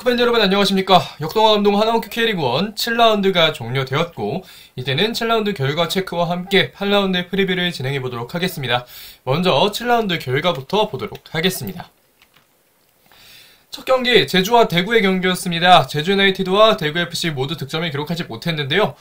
팬 여러분 안녕하십니까. 역동화 감동 하나원큐 K리그1 7라운드가 종료되었고 이제는 7라운드 결과 체크와 함께 8라운드 프리뷰를 진행해보도록 하겠습니다. 먼저 7라운드 결과부터 보도록 하겠습니다. 첫 경기 제주와 대구의 경기였습니다. 제주 유나이티드와 대구 FC 모두 득점을 기록하지 못했는데요.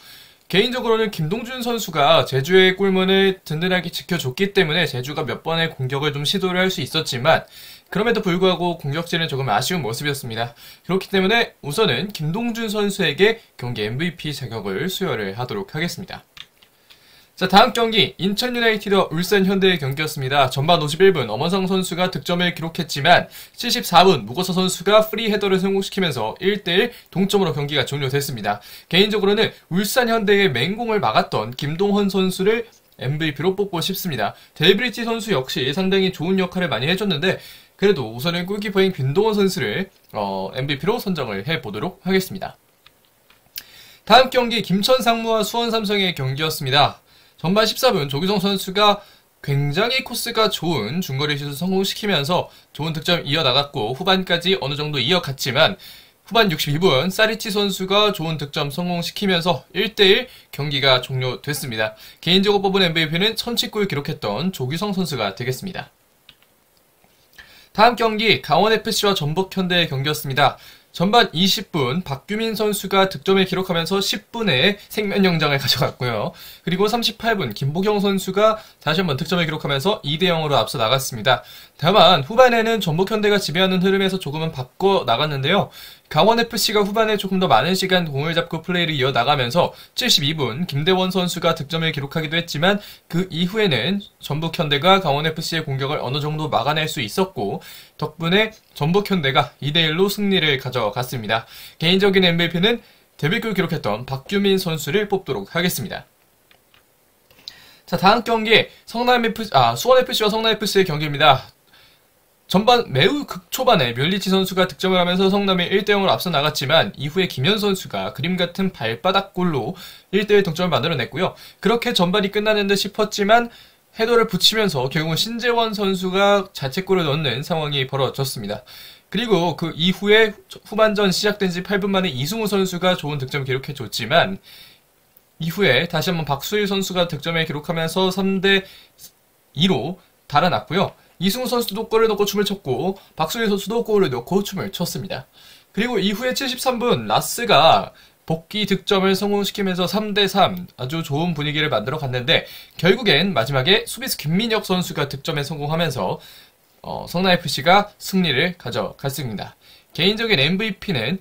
개인적으로는 김동준 선수가 제주의 골문을 든든하게 지켜줬기 때문에 제주가 몇 번의 공격을 좀 시도를 할 수 있었지만 그럼에도 불구하고 공격진은 조금 아쉬운 모습이었습니다. 그렇기 때문에 우선은 김동준 선수에게 경기 MVP 자격을 수여를 하도록 하겠습니다. 자, 다음 경기 인천 유나이티드와 울산 현대의 경기였습니다. 전반 51분 엄원성 선수가 득점을 기록했지만 74분 무거서 선수가 프리 헤더를 성공시키면서 1대1 동점으로 경기가 종료됐습니다. 개인적으로는 울산 현대의 맹공을 막았던 김동헌 선수를 MVP로 뽑고 싶습니다. 델브리지 선수 역시 상당히 좋은 역할을 많이 해줬는데 그래도 우선은 골키퍼인 김동헌 선수를 MVP로 선정을 해보도록 하겠습니다. 다음 경기 김천 상무와 수원 삼성의 경기였습니다. 전반 14분 조규성 선수가 굉장히 코스가 좋은 중거리 슛을 성공시키면서 좋은 득점 이어나갔고 후반까지 어느 정도 이어갔지만 후반 62분 사리치 선수가 좋은 득점 성공시키면서 1대1 경기가 종료됐습니다. 개인적으로 뽑은 MVP는 선취골 기록했던 조규성 선수가 되겠습니다. 다음 경기 강원FC와 전북현대의 경기였습니다. 전반 20분 박규민 선수가 득점을 기록하면서 10분의 생명연장을 가져갔고요. 그리고 38분 김보경 선수가 다시 한번 득점을 기록하면서 2대0으로 앞서 나갔습니다. 다만 후반에는 전북현대가 지배하는 흐름에서 조금은 바꿔 나갔는데요. 강원FC가 후반에 조금 더 많은 시간 공을 잡고 플레이를 이어나가면서 72분 김대원 선수가 득점을 기록하기도 했지만 그 이후에는 전북현대가 강원FC의 공격을 어느 정도 막아낼 수 있었고 덕분에 전북현대가 2대1로 승리를 가져갔습니다. 개인적인 MVP는 데뷔골 기록했던 박규민 선수를 뽑도록 하겠습니다. 자, 다음 경기 수원FC와 성남FC의 경기입니다. 전반 매우 극초반에 멸리치 선수가 득점을 하면서 성남이 1대0으로 앞서 나갔지만 이후에 김현 선수가 그림 같은 발바닥골로 1대1 득점을 만들어냈고요. 그렇게 전반이 끝나는 듯 싶었지만 헤더를 붙이면서 결국은 신재원 선수가 자책골을 넣는 상황이 벌어졌습니다. 그리고 그 이후에 후반전 시작된 지 8분 만에 이승우 선수가 좋은 득점을 기록해줬지만 이후에 다시 한번 박수일 선수가 득점을 기록하면서 3대2로 달아났고요. 이승우 선수도 골을 넣고 춤을 췄고 박수일 선수도 골을 넣고 춤을 췄습니다. 그리고 이후에 73분 라스가 복귀 득점을 성공시키면서 3대3 아주 좋은 분위기를 만들어 갔는데 결국엔 마지막에 수비수 김민혁 선수가 득점에 성공하면서 성남FC가 승리를 가져갔습니다. 개인적인 MVP는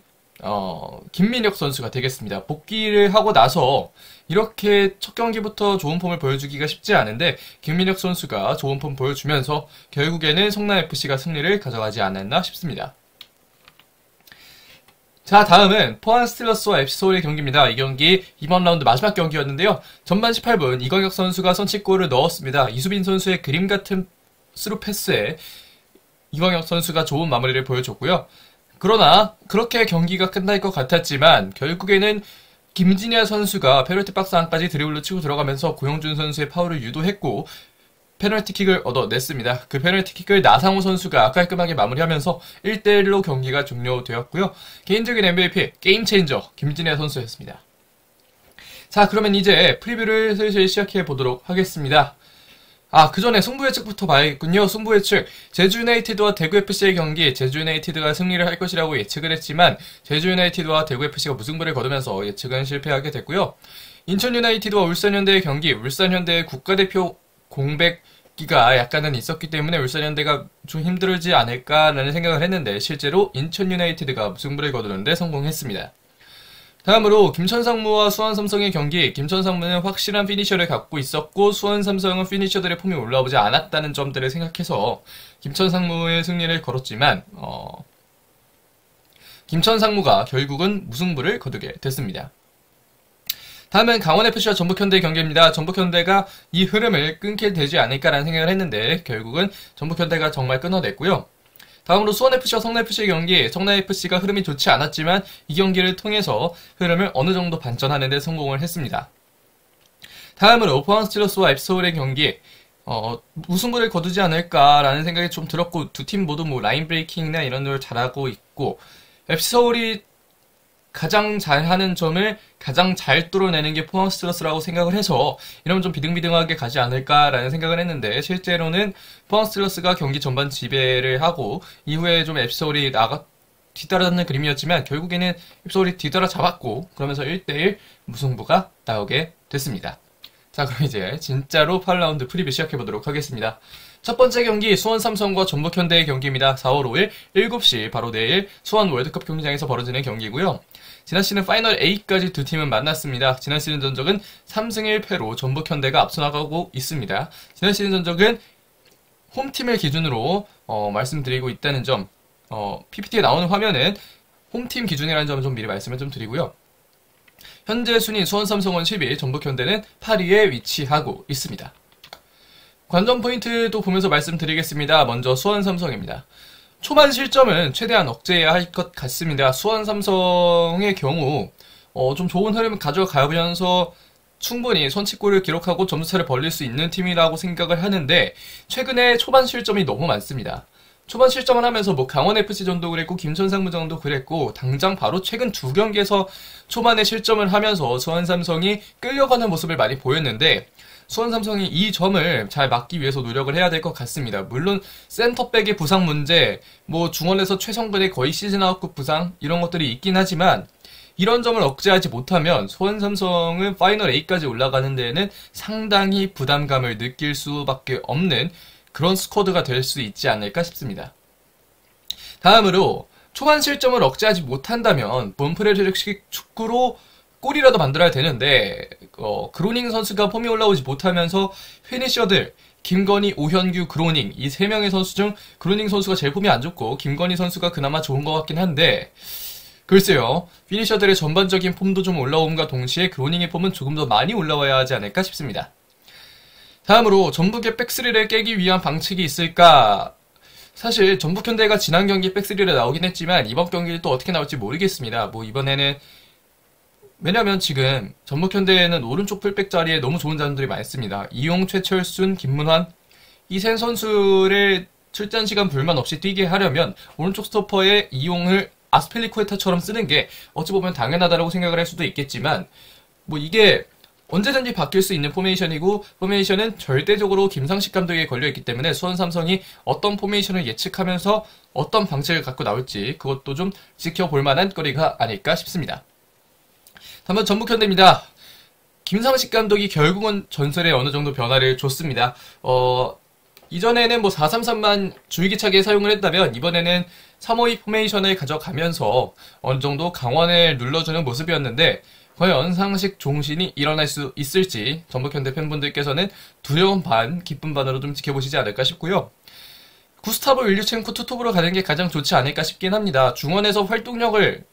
김민혁 선수가 되겠습니다. 복귀를 하고 나서 이렇게 첫 경기부터 좋은 폼을 보여주기가 쉽지 않은데 김민혁 선수가 좋은 폼 보여주면서 결국에는 성남FC가 승리를 가져가지 않았나 싶습니다. 자, 다음은 포항 스틸러스와 FC서울의 경기입니다. 이 경기 이번 라운드 마지막 경기였는데요. 전반 18분 이광혁 선수가 선취골을 넣었습니다. 이수빈 선수의 그림 같은 스루 패스에 이광혁 선수가 좋은 마무리를 보여줬고요. 그러나 그렇게 경기가 끝날 것 같았지만 결국에는 김진야 선수가 페널티 박스 안까지 드리블로 치고 들어가면서 고영준 선수의 파울을 유도했고 페널티킥을 얻어냈습니다. 그 페널티킥을 나상호 선수가 깔끔하게 마무리하면서 1대1로 경기가 종료되었고요. 개인적인 MVP 게임체인저 김진야 선수였습니다. 자, 그러면 이제 프리뷰를 슬슬 시작해 보도록 하겠습니다. 그 전에 승부 예측부터 봐야겠군요. 승부 예측. 제주 유나이티드와 대구 FC의 경기, 제주 유나이티드가 승리를 할 것이라고 예측을 했지만 제주 유나이티드와 대구 FC가 무승부를 거두면서 예측은 실패하게 됐고요. 인천 유나이티드와 울산 현대의 경기, 울산 현대의 국가대표 공백기가 약간은 있었기 때문에 울산 현대가 좀 힘들지 않을까라는 생각을 했는데 실제로 인천 유나이티드가 무승부를 거두는데 성공했습니다. 다음으로 김천 상무와 수원 삼성의 경기, 김천 상무는 확실한 피니셔를 갖고 있었고 수원 삼성은 피니셔들의 폼이 올라오지 않았다는 점들을 생각해서 김천 상무의 승리를 걸었지만 김천 상무가 결국은 무승부를 거두게 됐습니다. 다음은 강원FC와 전북현대의 경기입니다. 전북현대가 이 흐름을 끊게 되지 않을까라는 생각을 했는데 결국은 전북현대가 정말 끊어냈고요. 다음으로 수원FC와 성남FC의 경기, 성남FC가 흐름이 좋지 않았지만 이 경기를 통해서 흐름을 어느 정도 반전하는 데 성공을 했습니다. 다음으로 포항 스틸러스와 FC서울의 경기, 무승부를 거두지 않을까라는 생각이 좀 들었고 두 팀 모두 뭐 라인 브레이킹이나 이런 걸 잘하고 있고 FC 서울이 가장 잘하는 점을 가장 잘 뚫어내는 게 포항 스틸러스라고 생각을 해서 이러면 좀 비등비등하게 가지 않을까라는 생각을 했는데, 실제로는 포항 스틸러스가 경기 전반 지배를 하고 이후에 좀 FC 서울이 뒤따라잡는 그림이었지만 결국에는 FC 서울이 뒤따라잡았고, 그러면서 1대1 무승부가 나오게 됐습니다. 자, 그럼 이제 진짜로 8라운드 프리뷰 시작해보도록 하겠습니다. 첫 번째 경기 수원 삼성과 전북 현대의 경기입니다. 4월 5일 7시 바로 내일 수원 월드컵 경기장에서 벌어지는 경기고요. 지난 시즌 파이널 A까지 두 팀은 만났습니다. 지난 시즌 전적은 3승 1패로 전북 현대가 앞서 나가고 있습니다. 지난 시즌 전적은 홈팀을 기준으로 말씀드리고 있다는 점, PPT에 나오는 화면은 홈팀 기준이라는 점을 좀 미리 말씀을 좀 드리고요. 현재 순위 수원 삼성은 10위, 전북 현대는 8위에 위치하고 있습니다. 관전 포인트도 보면서 말씀드리겠습니다. 먼저 수원 삼성입니다. 초반 실점은 최대한 억제해야 할 것 같습니다. 수원 삼성의 경우 좀 좋은 흐름 가져가면서 충분히 선취골을 기록하고 점수차를 벌릴 수 있는 팀이라고 생각을 하는데, 최근에 초반 실점이 너무 많습니다. 초반 실점을 하면서 뭐 강원FC전도 그랬고 김천상무전도 그랬고, 당장 바로 최근 두 경기에서 초반에 실점을 하면서 수원 삼성이 끌려가는 모습을 많이 보였는데, 수원 삼성이 이 점을 잘 막기 위해서 노력을 해야 될 것 같습니다. 물론 센터백의 부상 문제, 뭐 중원에서 최성근의 거의 시즌 아웃급 부상 이런 것들이 있긴 하지만, 이런 점을 억제하지 못하면 수원 삼성은 파이널 A까지 올라가는 데에는 상당히 부담감을 느낄 수밖에 없는 그런 스쿼드가 될 수 있지 않을까 싶습니다. 다음으로 초반 실점을 억제하지 못한다면 본프레식 축구로 골이라도 만들어야 되는데, 그로닝 선수가 폼이 올라오지 못하면서 피니셔들 김건희, 오현규, 그로닝 이 세 명의 선수 중 그로닝 선수가 제일 폼이 안 좋고 김건희 선수가 그나마 좋은 것 같긴 한데, 글쎄요, 피니셔들의 전반적인 폼도 좀 올라옴과 동시에 그로닝의 폼은 조금 더 많이 올라와야 하지 않을까 싶습니다. 다음으로 전북의 백스리를 깨기 위한 방책이 있을까? 사실 전북 현대가 지난 경기 백스리를 나오긴 했지만 이번 경기를 또 어떻게 나올지 모르겠습니다. 뭐 이번에는, 왜냐면 지금 전북 현대에는 오른쪽 풀백 자리에 너무 좋은 자원들이 많습니다. 이용, 최철순, 김문환 이 세 선수를 출전 시간 불만 없이 뛰게 하려면 오른쪽 스토퍼에 이용을 아스펠리쿠에타처럼 쓰는 게 어찌 보면 당연하다고 생각을 할 수도 있겠지만, 뭐 이게 언제든지 바뀔 수 있는 포메이션이고, 포메이션은 절대적으로 김상식 감독에 걸려있기 때문에 수원 삼성이 어떤 포메이션을 예측하면서 어떤 방식을 갖고 나올지 그것도 좀 지켜볼 만한 거리가 아닐까 싶습니다. 다음은 전북 현대입니다. 김상식 감독이 결국은 전술에 어느 정도 변화를 줬습니다. 이전에는 뭐 4-3-3만 줄기차게 사용을 했다면 이번에는 3-5-2 포메이션을 가져가면서 어느 정도 강원을 눌러주는 모습이었는데, 과연 상식 종신이 일어날 수 있을지 전북 현대 팬분들께서는 두려움 반, 기쁨 반으로 좀 지켜보시지 않을까 싶고요. 구스타보 윌류첸코 투톱으로 가는 게 가장 좋지 않을까 싶긴 합니다. 중원에서 활력을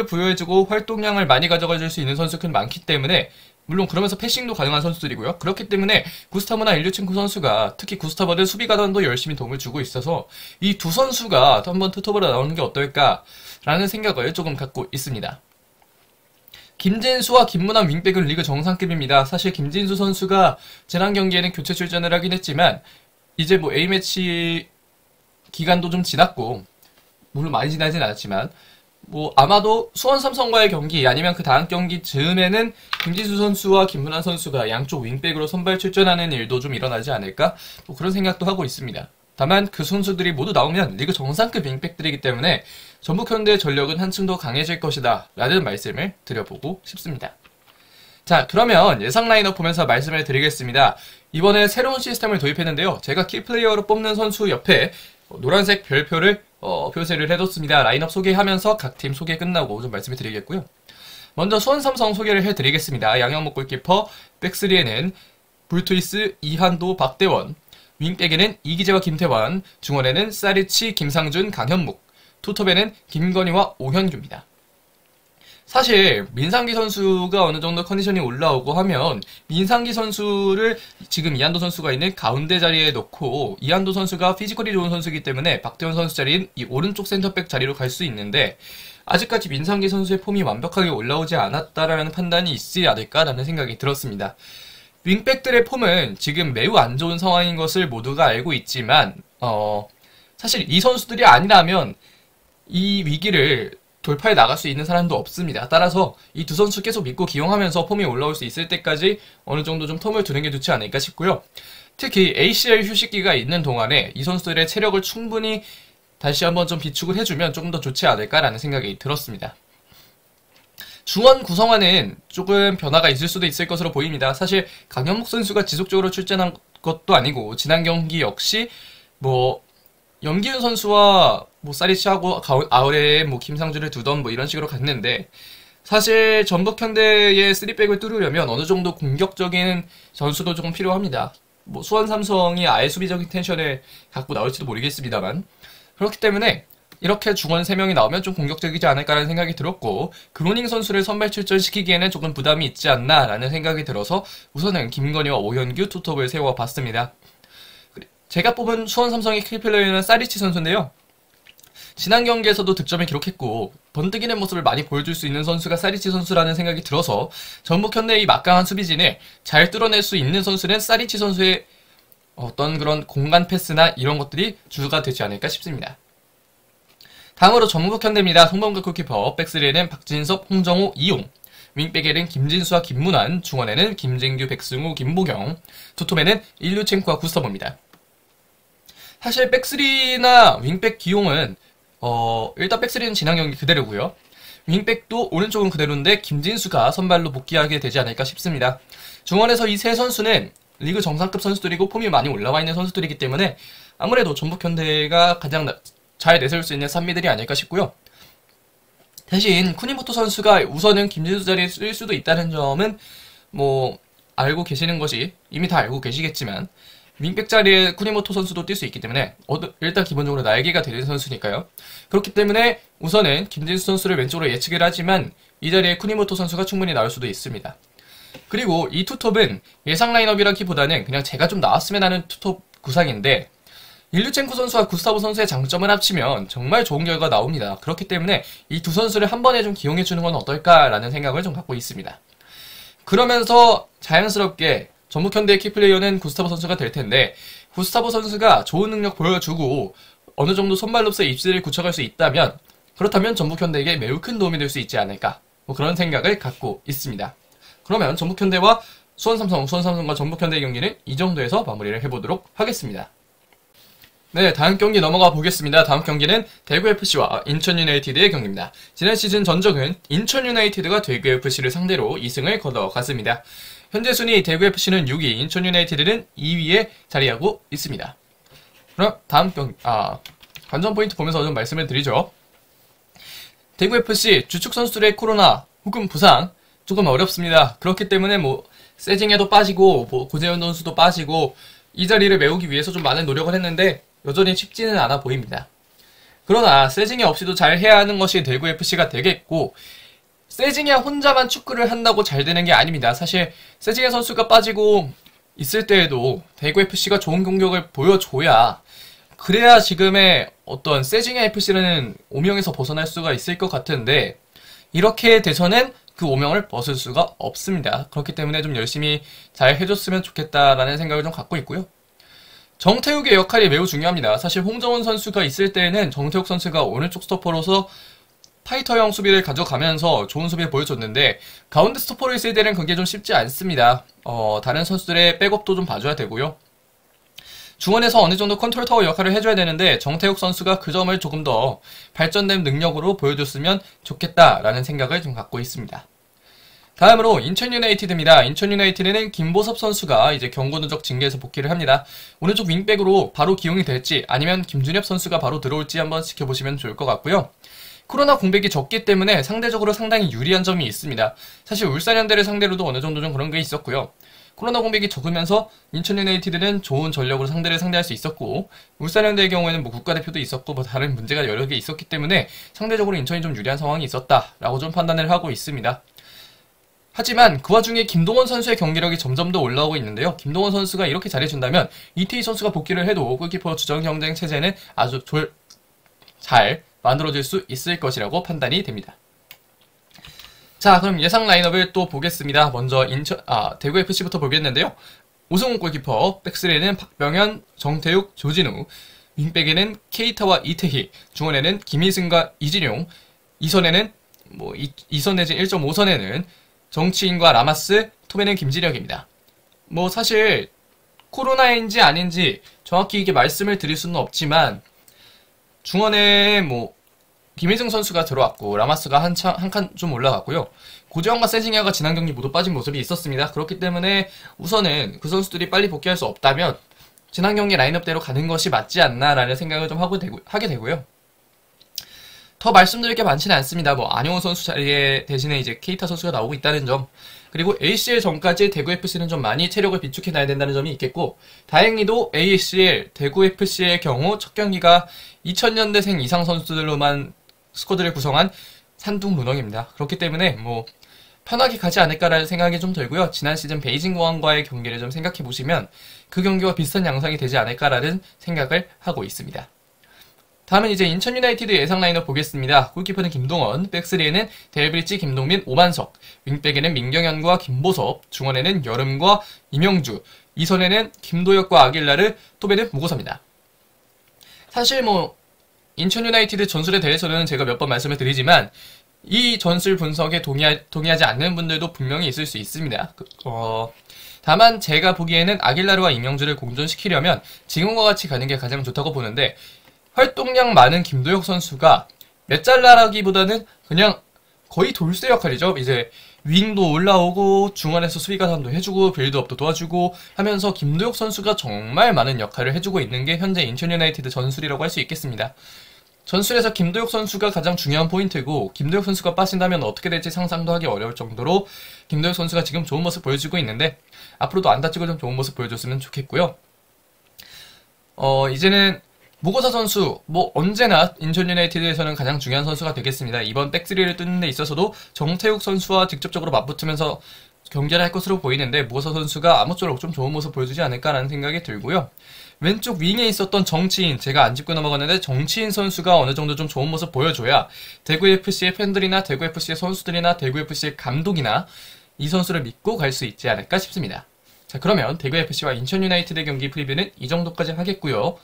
부여해주고 활동량을 많이 가져가 줄 수 있는 선수들이 많기 때문에, 물론 그러면서 패싱도 가능한 선수들이고요. 그렇기 때문에 구스타보나 일류첸코 선수가, 특히 구스타보는 수비 가담도 열심히 도움을 주고 있어서 이 두 선수가 한번 투톱으로 나오는 게 어떨까라는 생각을 조금 갖고 있습니다. 김진수와 김문환 윙백은 리그 정상급입니다. 사실 김진수 선수가 지난 경기에는 교체 출전을 하긴 했지만 이제 뭐 A매치 기간도 좀 지났고, 물론 많이 지나진 않았지만 뭐 아마도 수원 삼성과의 경기 아니면 그 다음 경기 즈음에는 김진수 선수와 김문환 선수가 양쪽 윙백으로 선발 출전하는 일도 좀 일어나지 않을까, 뭐 그런 생각도 하고 있습니다. 다만 그 선수들이 모두 나오면 리그 정상급 윙백들이기 때문에 전북 현대의 전력은 한층 더 강해질 것이다 라는 말씀을 드려보고 싶습니다. 자, 그러면 예상 라인업 보면서 말씀을 드리겠습니다. 이번에 새로운 시스템을 도입했는데요. 제가 키플레이어로 뽑는 선수 옆에 노란색 별표를 표시를 해뒀습니다. 라인업 소개하면서 각 팀 소개 끝나고 좀 말씀을 드리겠고요. 먼저 수원 삼성 소개를 해드리겠습니다. 양현목 골키퍼, 백스리에는 불투이스, 이한도, 박대원, 윙백에는 이기재와 김태환, 중원에는 사리치, 김상준, 강현묵, 투톱에는 김건희와 오현규입니다. 사실 민상기 선수가 어느 정도 컨디션이 올라오고 하면 민상기 선수를 지금 이한도 선수가 있는 가운데 자리에 놓고, 이한도 선수가 피지컬이 좋은 선수이기 때문에 박대원 선수 자리인 이 오른쪽 센터백 자리로 갈 수 있는데, 아직까지 민상기 선수의 폼이 완벽하게 올라오지 않았다라는 판단이 있지 않을까라는 생각이 들었습니다. 윙백들의 폼은 지금 매우 안 좋은 상황인 것을 모두가 알고 있지만, 사실 이 선수들이 아니라면 이 위기를 돌파해 나갈 수 있는 사람도 없습니다. 따라서 이 두 선수 계속 믿고 기용하면서 폼이 올라올 수 있을 때까지 어느 정도 좀 텀을 두는 게 좋지 않을까 싶고요. 특히 ACL 휴식기가 있는 동안에 이 선수들의 체력을 충분히 다시 한번 좀 비축을 해주면 조금 더 좋지 않을까라는 생각이 들었습니다. 중원 구성화는 조금 변화가 있을 수도 있을 것으로 보입니다. 사실 강현묵 선수가 지속적으로 출전한 것도 아니고 지난 경기 역시 뭐 염기훈 선수와 뭐 사리치하고 아우레에 뭐 김상주를 두던 뭐 이런 식으로 갔는데 사실 전북현대의 3백을 뚫으려면 어느 정도 공격적인 전술도 조금 필요합니다. 뭐 수원 삼성이 아예 수비적인 텐션을 갖고 나올지도 모르겠습니다만 그렇기 때문에 이렇게 중원 3명이 나오면 좀 공격적이지 않을까라는 생각이 들었고 그로닝 선수를 선발 출전시키기에는 조금 부담이 있지 않나라는 생각이 들어서 우선은 김건희와 오현규 투톱을 세워봤습니다. 제가 뽑은 수원 삼성의 키플레이어는 사리치 선수인데요. 지난 경기에서도 득점을 기록했고 번뜩이는 모습을 많이 보여줄 수 있는 선수가 사리치 선수라는 생각이 들어서 전북현대의 막강한 수비진을 잘 뚫어낼 수 있는 선수는 사리치 선수의 어떤 그런 공간 패스나 이런 것들이 주가 되지 않을까 싶습니다. 다음으로 전북현대입니다. 송범근 골키퍼, 백스리에는 박진섭, 홍정호, 이용, 윙백에는 김진수와 김문환, 중원에는 김진규, 백승우, 김보경, 투톱에는 일류첸코와 구스타보입니다. 사실 백스리나 윙백 기용은 일단 백스리는 지난 경기 그대로고요. 윙백도 오른쪽은 그대로인데 김진수가 선발로 복귀하게 되지 않을까 싶습니다. 중원에서 이 세 선수는 리그 정상급 선수들이고 폼이 많이 올라와 있는 선수들이기 때문에 아무래도 전북현대가 가장 잘 내세울 수 있는 산미들이 아닐까 싶고요. 대신 쿠니모토 선수가 우선은 김진수 자리에 쓸 수도 있다는 점은 뭐 알고 계시는 것이 이미 다 알고 계시겠지만 윙백 자리에 쿠니모토 선수도 뛸 수 있기 때문에 일단 기본적으로 날개가 되는 선수니까요. 그렇기 때문에 우선은 김진수 선수를 왼쪽으로 예측을 하지만 이 자리에 쿠니모토 선수가 충분히 나올 수도 있습니다. 그리고 이 투톱은 예상 라인업이라기보다는 그냥 제가 좀 나왔으면 하는 투톱 구상인데 일류첸코 선수와 구스타보 선수의 장점을 합치면 정말 좋은 결과가 나옵니다. 그렇기 때문에 이 두 선수를 한 번에 좀 기용해주는 건 어떨까라는 생각을 좀 갖고 있습니다. 그러면서 자연스럽게 전북현대의 키플레이어는 구스타보 선수가 될 텐데 구스타보 선수가 좋은 능력 보여주고 어느 정도 선발로서의 입지를 굳혀갈 수 있다면 그렇다면 전북현대에게 매우 큰 도움이 될 수 있지 않을까 뭐 그런 생각을 갖고 있습니다. 그러면 전북현대와 수원삼성과 전북현대의 경기는 이 정도에서 마무리를 해보도록 하겠습니다. 네, 다음 경기 넘어가 보겠습니다. 다음 경기는 대구FC와 인천유나이티드의 경기입니다. 지난 시즌 전적은 인천유나이티드가 대구FC를 상대로 2승을 거둬갔습니다. 현재 순위 대구FC는 6위, 인천유나이티드는 2위에 자리하고 있습니다. 그럼 다음 경기, 관전 포인트 보면서 좀 말씀을 드리죠. 대구FC 주축 선수들의 코로나 혹은 부상 조금 어렵습니다. 그렇기 때문에 뭐 세징야도 빠지고 뭐 고재현 선수도 빠지고 이 자리를 메우기 위해서 좀 많은 노력을 했는데 여전히 쉽지는 않아 보입니다. 그러나 세징야 없이도 잘 해야 하는 것이 대구FC가 되겠고 세징야 혼자만 축구를 한다고 잘 되는 게 아닙니다. 사실 세징야 선수가 빠지고 있을 때에도 대구FC가 좋은 공격을 보여줘야 그래야 지금의 어떤 세징야 FC라는 오명에서 벗어날 수가 있을 것 같은데 이렇게 돼서는 그 오명을 벗을 수가 없습니다. 그렇기 때문에 좀 열심히 잘 해줬으면 좋겠다라는 생각을 좀 갖고 있고요. 정태욱의 역할이 매우 중요합니다. 사실 홍정훈 선수가 있을 때에는 정태욱 선수가 오른쪽 스토퍼로서 파이터형 수비를 가져가면서 좋은 수비를 보여줬는데 가운데 스토퍼로 있을 때는 그게 좀 쉽지 않습니다. 다른 선수들의 백업도 좀 봐줘야 되고요. 중원에서 어느 정도 컨트롤 타워 역할을 해줘야 되는데 정태욱 선수가 그 점을 조금 더 발전된 능력으로 보여줬으면 좋겠다라는 생각을 좀 갖고 있습니다. 다음으로 인천유나이티드입니다. 인천유나이티드는 김보섭 선수가 이제 경고 누적 징계에서 복귀를 합니다. 오른쪽 윙백으로 바로 기용이 될지 아니면 김준엽 선수가 바로 들어올지 한번 지켜보시면 좋을 것 같고요. 코로나 공백이 적기 때문에 상대적으로 상당히 유리한 점이 있습니다. 사실 울산현대를 상대로도 어느 정도 좀 그런 게 있었고요. 코로나 공백이 적으면서 인천유나이티드는 좋은 전력으로 상대를 상대할 수 있었고 울산현대의 경우에는 뭐 국가대표도 있었고 뭐 다른 문제가 여러 개 있었기 때문에 상대적으로 인천이 좀 유리한 상황이 있었다라고 좀 판단을 하고 있습니다. 하지만 그 와중에 김동원 선수의 경기력이 점점 더 올라오고 있는데요. 김동원 선수가 이렇게 잘해준다면 이태희 선수가 복귀를 해도 골키퍼 주전 경쟁 체제는 아주 잘 만들어질 수 있을 것이라고 판단이 됩니다. 자, 그럼 예상 라인업을 또 보겠습니다. 먼저 대구FC부터 보겠는데요. 오승훈 골키퍼, 백스리에는 박병현, 정태욱, 조진우, 윙백에는 케이타와 이태희, 중원에는 김희승과 이진용, 2선에는 뭐 2선 내지 1.5선에는 정치인과 라마스, 톱에는 김진혁입니다. 뭐 사실 코로나인지 아닌지 정확히 이게 말씀을 드릴 수는 없지만 중원에 뭐 김희승 선수가 들어왔고 라마스가 한 칸 좀 올라갔고요. 고재환과 세징야가 지난 경기 모두 빠진 모습이 있었습니다. 그렇기 때문에 우선은 그 선수들이 빨리 복귀할 수 없다면 지난 경기 라인업대로 가는 것이 맞지 않나라는 생각을 좀 하게 되고요. 더 말씀드릴 게 많지는 않습니다. 뭐 안용호 선수 자리에 대신에 이제 케이타 선수가 나오고 있다는 점, 그리고 ACL 전까지 대구FC는 좀 많이 체력을 비축해놔야 된다는 점이 있겠고, 다행히도 ACL, 대구FC의 경우 첫 경기가 2000년대생 이상 선수들로만 스쿼드를 구성한 산둥문엉입니다. 그렇기 때문에 뭐 편하게 가지 않을까라는 생각이 좀 들고요. 지난 시즌 베이징공항과의 경기를 좀 생각해보시면 그 경기와 비슷한 양상이 되지 않을까라는 생각을 하고 있습니다. 다음은 이제 인천 유나이티드 예상 라인업 보겠습니다. 골키퍼는 김동원, 백스리에는 델브리지, 김동민, 오만석, 윙백에는 민경현과 김보섭, 중원에는 여름과 이명주, 2선에는 김도혁과 아길라르, 톱에는 무고사입니다. 사실 뭐 인천 유나이티드 전술에 대해서는 제가 몇 번 말씀을 드리지만 이 전술 분석에 동의하지 않는 분들도 분명히 있을 수 있습니다. 다만 제가 보기에는 아길라르와 이명주를 공존시키려면 지금과 같이 가는 게 가장 좋다고 보는데, 활동량 많은 김도혁 선수가 맷잘라라기보다는 그냥 거의 돌쇠 역할이죠. 이제 윙도 올라오고 중원에서 수비 가담도 해주고 빌드업도 도와주고 하면서 김도혁 선수가 정말 많은 역할을 해주고 있는 게 현재 인천 유나이티드 전술이라고 할 수 있겠습니다. 전술에서 김도혁 선수가 가장 중요한 포인트고, 김도혁 선수가 빠진다면 어떻게 될지 상상도 하기 어려울 정도로 김도혁 선수가 지금 좋은 모습 보여주고 있는데 앞으로도 안 다치고 좀 좋은 모습 보여줬으면 좋겠고요. 이제는 무고사 선수, 뭐 언제나 인천 유나이티드에서는 가장 중요한 선수가 되겠습니다. 이번 백스리를 뚫는 데 있어서도 정태욱 선수와 직접적으로 맞붙으면서 경기를 할 것으로 보이는데 무고사 선수가 아무쪼록 좀 좋은 모습 보여주지 않을까라는 생각이 들고요. 왼쪽 윙에 있었던 정치인, 제가 안 짚고 넘어갔는데 정치인 선수가 어느 정도 좀 좋은 모습 보여줘야 대구FC의 팬들이나 대구FC의 선수들이나 대구FC의 감독이나 이 선수를 믿고 갈 수 있지 않을까 싶습니다. 자, 그러면 대구FC와 인천 유나이티드 경기 프리뷰는 이 정도까지 하겠고요.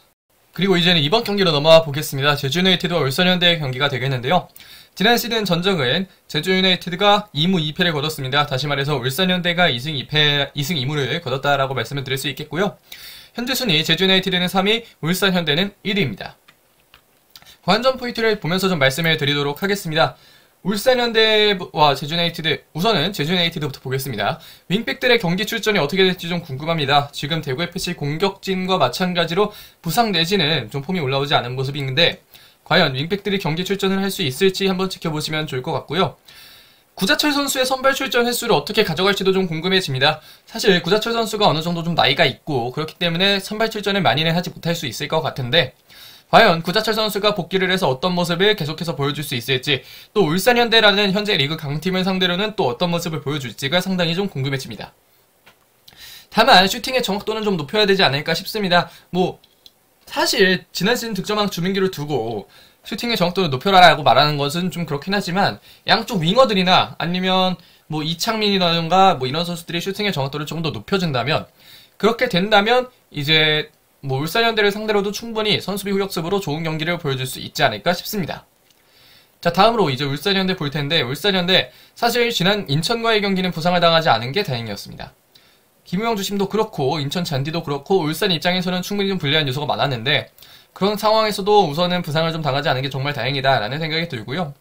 그리고 이제는 이번 경기로 넘어가 보겠습니다. 제주 유나이티드와 울산현대의 경기가 되겠는데요. 지난 시즌 전적은 제주 유나이티드가 2무 2패를 거뒀습니다. 다시 말해서 울산현대가 2승 2무를 거뒀다라고 말씀을 드릴 수 있겠고요. 현재 순위 제주 유나이티드는 3위, 울산현대는 1위입니다. 관전 포인트를 보면서 좀 말씀을 드리도록 하겠습니다. 울산현대와 제주 유나이티드, 우선은 제주 유나이티드부터 보겠습니다. 윙백들의 경기 출전이 어떻게 될지 좀 궁금합니다. 지금 대구FC 공격진과 마찬가지로 부상 내지는 좀 폼이 올라오지 않은 모습인데 과연 윙백들이 경기 출전을 할 수 있을지 한번 지켜보시면 좋을 것 같고요. 구자철 선수의 선발 출전 횟수를 어떻게 가져갈지도 좀 궁금해집니다. 사실 구자철 선수가 어느 정도 좀 나이가 있고 그렇기 때문에 선발 출전을 많이는 하지 못할 수 있을 것 같은데 과연 구자철 선수가 복귀를 해서 어떤 모습을 계속해서 보여줄 수 있을지, 또 울산현대라는 현재 리그 강팀을 상대로는 또 어떤 모습을 보여줄지가 상당히 좀 궁금해집니다. 다만 슈팅의 정확도는 좀 높여야 되지 않을까 싶습니다. 뭐 사실 지난 시즌 득점왕 주민기를 두고 슈팅의 정확도를 높여라라고 말하는 것은 좀 그렇긴 하지만 양쪽 윙어들이나 아니면 뭐 이창민이라든가 뭐 이런 선수들이 슈팅의 정확도를 조금 더 높여준다면, 그렇게 된다면 이제 뭐 울산현대를 상대로도 충분히 선수비 후역습으로 좋은 경기를 보여줄 수 있지 않을까 싶습니다. 자, 다음으로 이제 울산현대 볼 텐데, 울산현대 사실 지난 인천과의 경기는 부상을 당하지 않은 게 다행이었습니다. 김우영 주심도 그렇고 인천 잔디도 그렇고 울산 입장에서는 충분히 좀 불리한 요소가 많았는데 그런 상황에서도 우선은 부상을 좀 당하지 않은 게 정말 다행이다라는 생각이 들고요.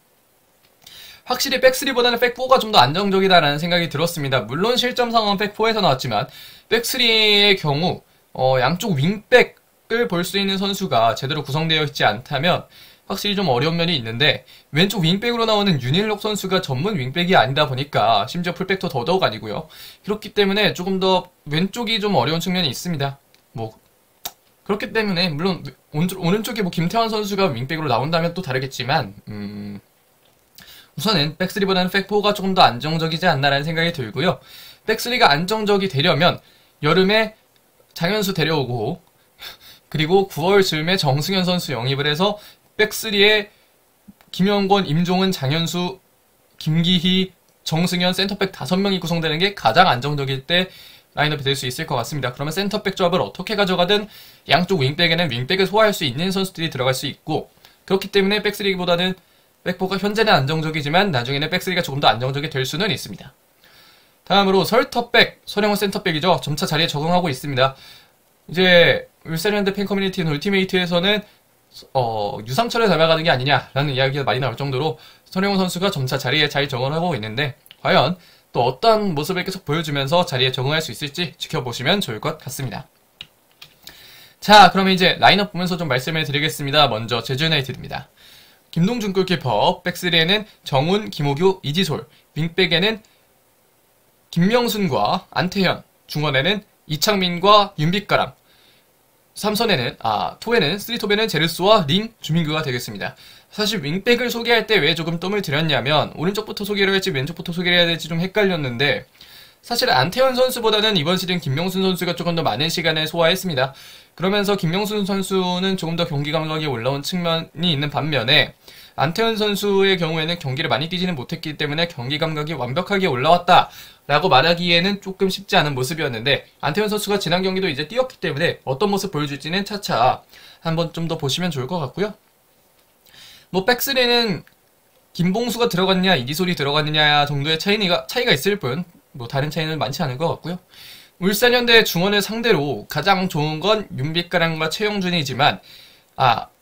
확실히 백3보다는 백4가 좀 더 안정적이다라는 생각이 들었습니다. 물론 실점 상황은 백4에서 나왔지만 백3의 경우 양쪽 윙백을 볼 수 있는 선수가 제대로 구성되어 있지 않다면 확실히 좀 어려운 면이 있는데, 왼쪽 윙백으로 나오는 윤일록 선수가 전문 윙백이 아니다 보니까 심지어 풀백도 더더욱 아니고요. 그렇기 때문에 조금 더 왼쪽이 좀 어려운 측면이 있습니다. 뭐 그렇기 때문에 물론 오른쪽에 뭐 김태환 선수가 윙백으로 나온다면 또 다르겠지만 우선은 백3보다는 백4가 조금 더 안정적이지 않나라는 생각이 들고요. 백3가 안정적이 되려면 여름에 장현수 데려오고 그리고 9월 즈음에 정승현 선수 영입을 해서 백3에 김영권, 임종은, 장현수, 김기희, 정승현, 센터백 5명이 구성되는 게 가장 안정적일 때 라인업이 될 수 있을 것 같습니다. 그러면 센터백 조합을 어떻게 가져가든 양쪽 윙백에는 윙백을 소화할 수 있는 선수들이 들어갈 수 있고, 그렇기 때문에 백스리보다는 백포가 현재는 안정적이지만 나중에는 백스리가 조금 더 안정적이 될 수는 있습니다. 다음으로 설터백, 서령호 센터백이죠. 점차 자리에 적응하고 있습니다. 이제 울산현대 팬커뮤니티 울티메이트에서는 유상철을 닮아가는 게 아니냐라는 이야기가 많이 나올 정도로 서령호 선수가 점차 자리에 잘 적응하고 있는데, 과연 또 어떤 모습을 계속 보여주면서 자리에 적응할 수 있을지 지켜보시면 좋을 것 같습니다. 자, 그러면 이제 라인업 보면서 좀 말씀을 드리겠습니다. 먼저 제주 유나이티드입니다. 김동준 골키퍼, 백스리에는 정훈, 김호규, 이지솔, 윙백에는 김명순과 안태현, 중원에는 이창민과 윤빛가람, 토에는 3톱에는 제르소와 링, 주민규가 되겠습니다. 사실 윙백을 소개할 때 왜 조금 뜸을 들였냐면 오른쪽부터 소개를 할지 왼쪽부터 소개를 해야 될지 좀 헷갈렸는데, 사실 안태현 선수보다는 이번 시즌 김명순 선수가 조금 더 많은 시간을 소화했습니다. 그러면서 김명순 선수는 조금 더 경기 감각이 올라온 측면이 있는 반면에 안태현 선수의 경우에는 경기를 많이 뛰지는 못했기 때문에 경기 감각이 완벽하게 올라왔다 라고 말하기에는 조금 쉽지 않은 모습이었는데, 안태현 선수가 지난 경기도 이제 뛰었기 때문에 어떤 모습 보여줄지는 차차 한번 좀 더 보시면 좋을 것 같고요. 백스리는 김봉수가 들어갔냐 이지솔이 들어갔느냐 정도의 차이가 있을 뿐 다른 차이는 많지 않을 것 같고요. 울산현대 중원을 상대로 가장 좋은 건 윤빛가람과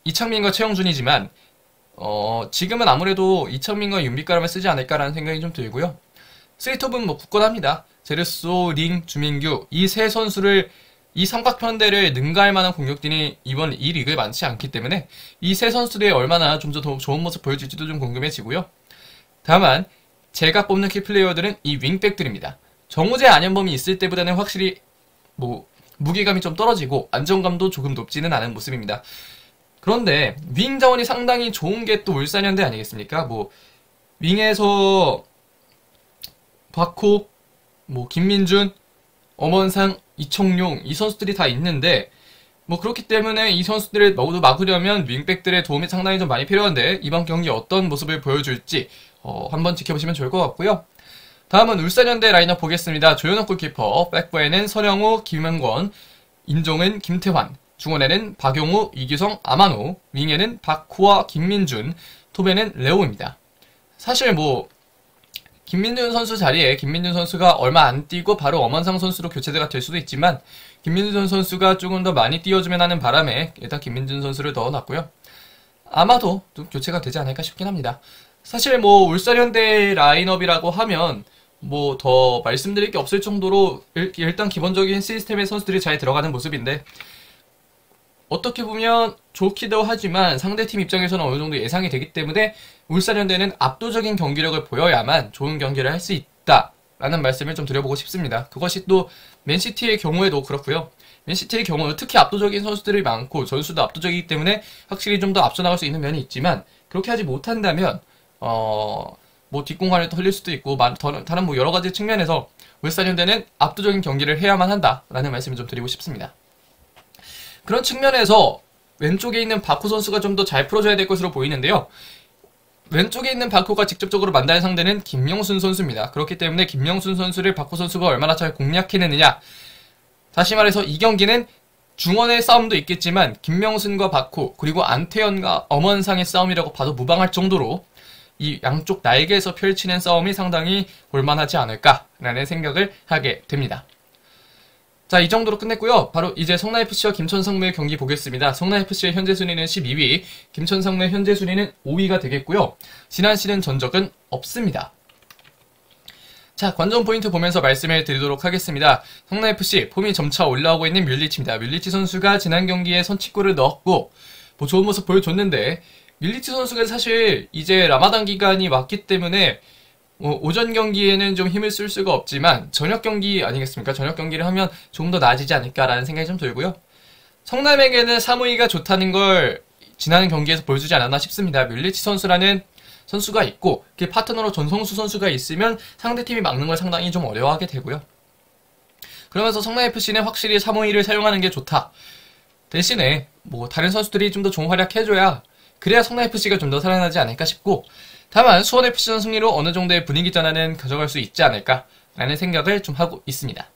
이창민과 최영준이지만 지금은 아무래도 이창민과 윤빛가람을 쓰지 않을까라는 생각이 좀 들고요. 스리톱은 굳건합니다. 제르소, 링, 주민규 이 세 선수를, 이 삼각편대를 능가할 만한 공격진이 이번 이 리그에 많지 않기 때문에 이 세 선수들이 얼마나 좀 더 좋은 모습 보여줄지도 좀 궁금해지고요. 다만 제가 뽑는 키플레이어들은 이 윙백들입니다. 정우재, 안현범이 있을 때보다는 확실히 무게감이 좀 떨어지고 안정감도 조금 높지는 않은 모습입니다. 그런데 윙 자원이 상당히 좋은 게 또 울산현대 아니겠습니까? 윙에서 박호, 김민준, 엄원상, 이청용 이 선수들이 다 있는데, 그렇기 때문에 이 선수들을 모두 막으려면 윙백들의 도움이 상당히 좀 많이 필요한데, 이번 경기 어떤 모습을 보여줄지 한번 지켜보시면 좋을 것 같고요. 다음은 울산현대 라인업 보겠습니다. 조현욱 골키퍼, 백포에는 서령우, 김현권, 인종은, 김태환, 중원에는 박용우, 이규성, 아마노, 윙에는 박호와 김민준, 톱에는 레오입니다. 사실 김민준 선수 자리에 김민준 선수가 얼마 안 뛰고 바로 엄원상 선수로 교체가 될 수도 있지만, 김민준 선수가 조금 더 많이 뛰어주면 하는 바람에 일단 김민준 선수를 넣어놨고요. 아마도 좀 교체가 되지 않을까 싶긴 합니다. 사실 울산현대 라인업이라고 하면 더 말씀드릴 게 없을 정도로 일단 기본적인 시스템의 선수들이 잘 들어가는 모습인데, 어떻게 보면 좋기도 하지만 상대팀 입장에서는 어느 정도 예상이 되기 때문에 울산현대는 압도적인 경기력을 보여야만 좋은 경기를 할 수 있다라는 말씀을 좀 드려보고 싶습니다. 그것이 또 맨시티의 경우에도 그렇고요. 맨시티의 경우 특히 압도적인 선수들이 많고 전술도 압도적이기 때문에 확실히 좀 더 앞서 나갈 수 있는 면이 있지만, 그렇게 하지 못한다면 뒷공간을 털릴 수도 있고 다른 여러 가지 측면에서 울산현대는 압도적인 경기를 해야만 한다라는 말씀을 좀 드리고 싶습니다. 그런 측면에서 왼쪽에 있는 바쿠 선수가 좀 더 잘 풀어줘야 될 것으로 보이는데요. 왼쪽에 있는 바쿠가 직접적으로 만나는 상대는 김명순 선수입니다. 그렇기 때문에 김명순 선수를 바쿠 선수가 얼마나 잘 공략해내느냐. 다시 말해서 이 경기는 중원의 싸움도 있겠지만 김명순과 바쿠 그리고 안태현과 엄원상의 싸움이라고 봐도 무방할 정도로 이 양쪽 날개에서 펼치는 싸움이 상당히 볼만하지 않을까라는 생각을 하게 됩니다. 자, 이 정도로 끝냈고요. 바로 이제 성남FC와 김천상무의 경기 보겠습니다. 성남FC의 현재 순위는 12위, 김천상무의 현재 순위는 5위가 되겠고요. 지난 시즌 전적은 없습니다. 자, 관전 포인트 보면서 말씀을 드리도록 하겠습니다. 성남FC 폼이 점차 올라오고 있는 뮬리치입니다. 뮬리치 선수가 지난 경기에 선취골을 넣었고 좋은 모습 보여줬는데, 뮬리치 선수가 사실 이제 라마단 기간이 왔기 때문에 오전 경기에는 좀 힘을 쓸 수가 없지만 저녁 경기 아니겠습니까? 저녁 경기를 하면 조금 더 나아지지 않을까라는 생각이 좀 들고요. 성남에게는 사무이가 좋다는 걸 지난 경기에서 보여주지 않았나 싶습니다. 뮬리치 선수라는 선수가 있고 그 파트너로 전성수 선수가 있으면 상대팀이 막는 걸 상당히 좀 어려워하게 되고요. 그러면서 성남FC는 확실히 사무이를 사용하는 게 좋다. 대신에 다른 선수들이 좀 더 좋은 활약해줘야 그래야 성남FC가 좀 더 살아나지 않을까 싶고, 다만 수원FC전 승리로 어느 정도의 분위기 전환은 가져갈 수 있지 않을까라는 생각을 좀 하고 있습니다.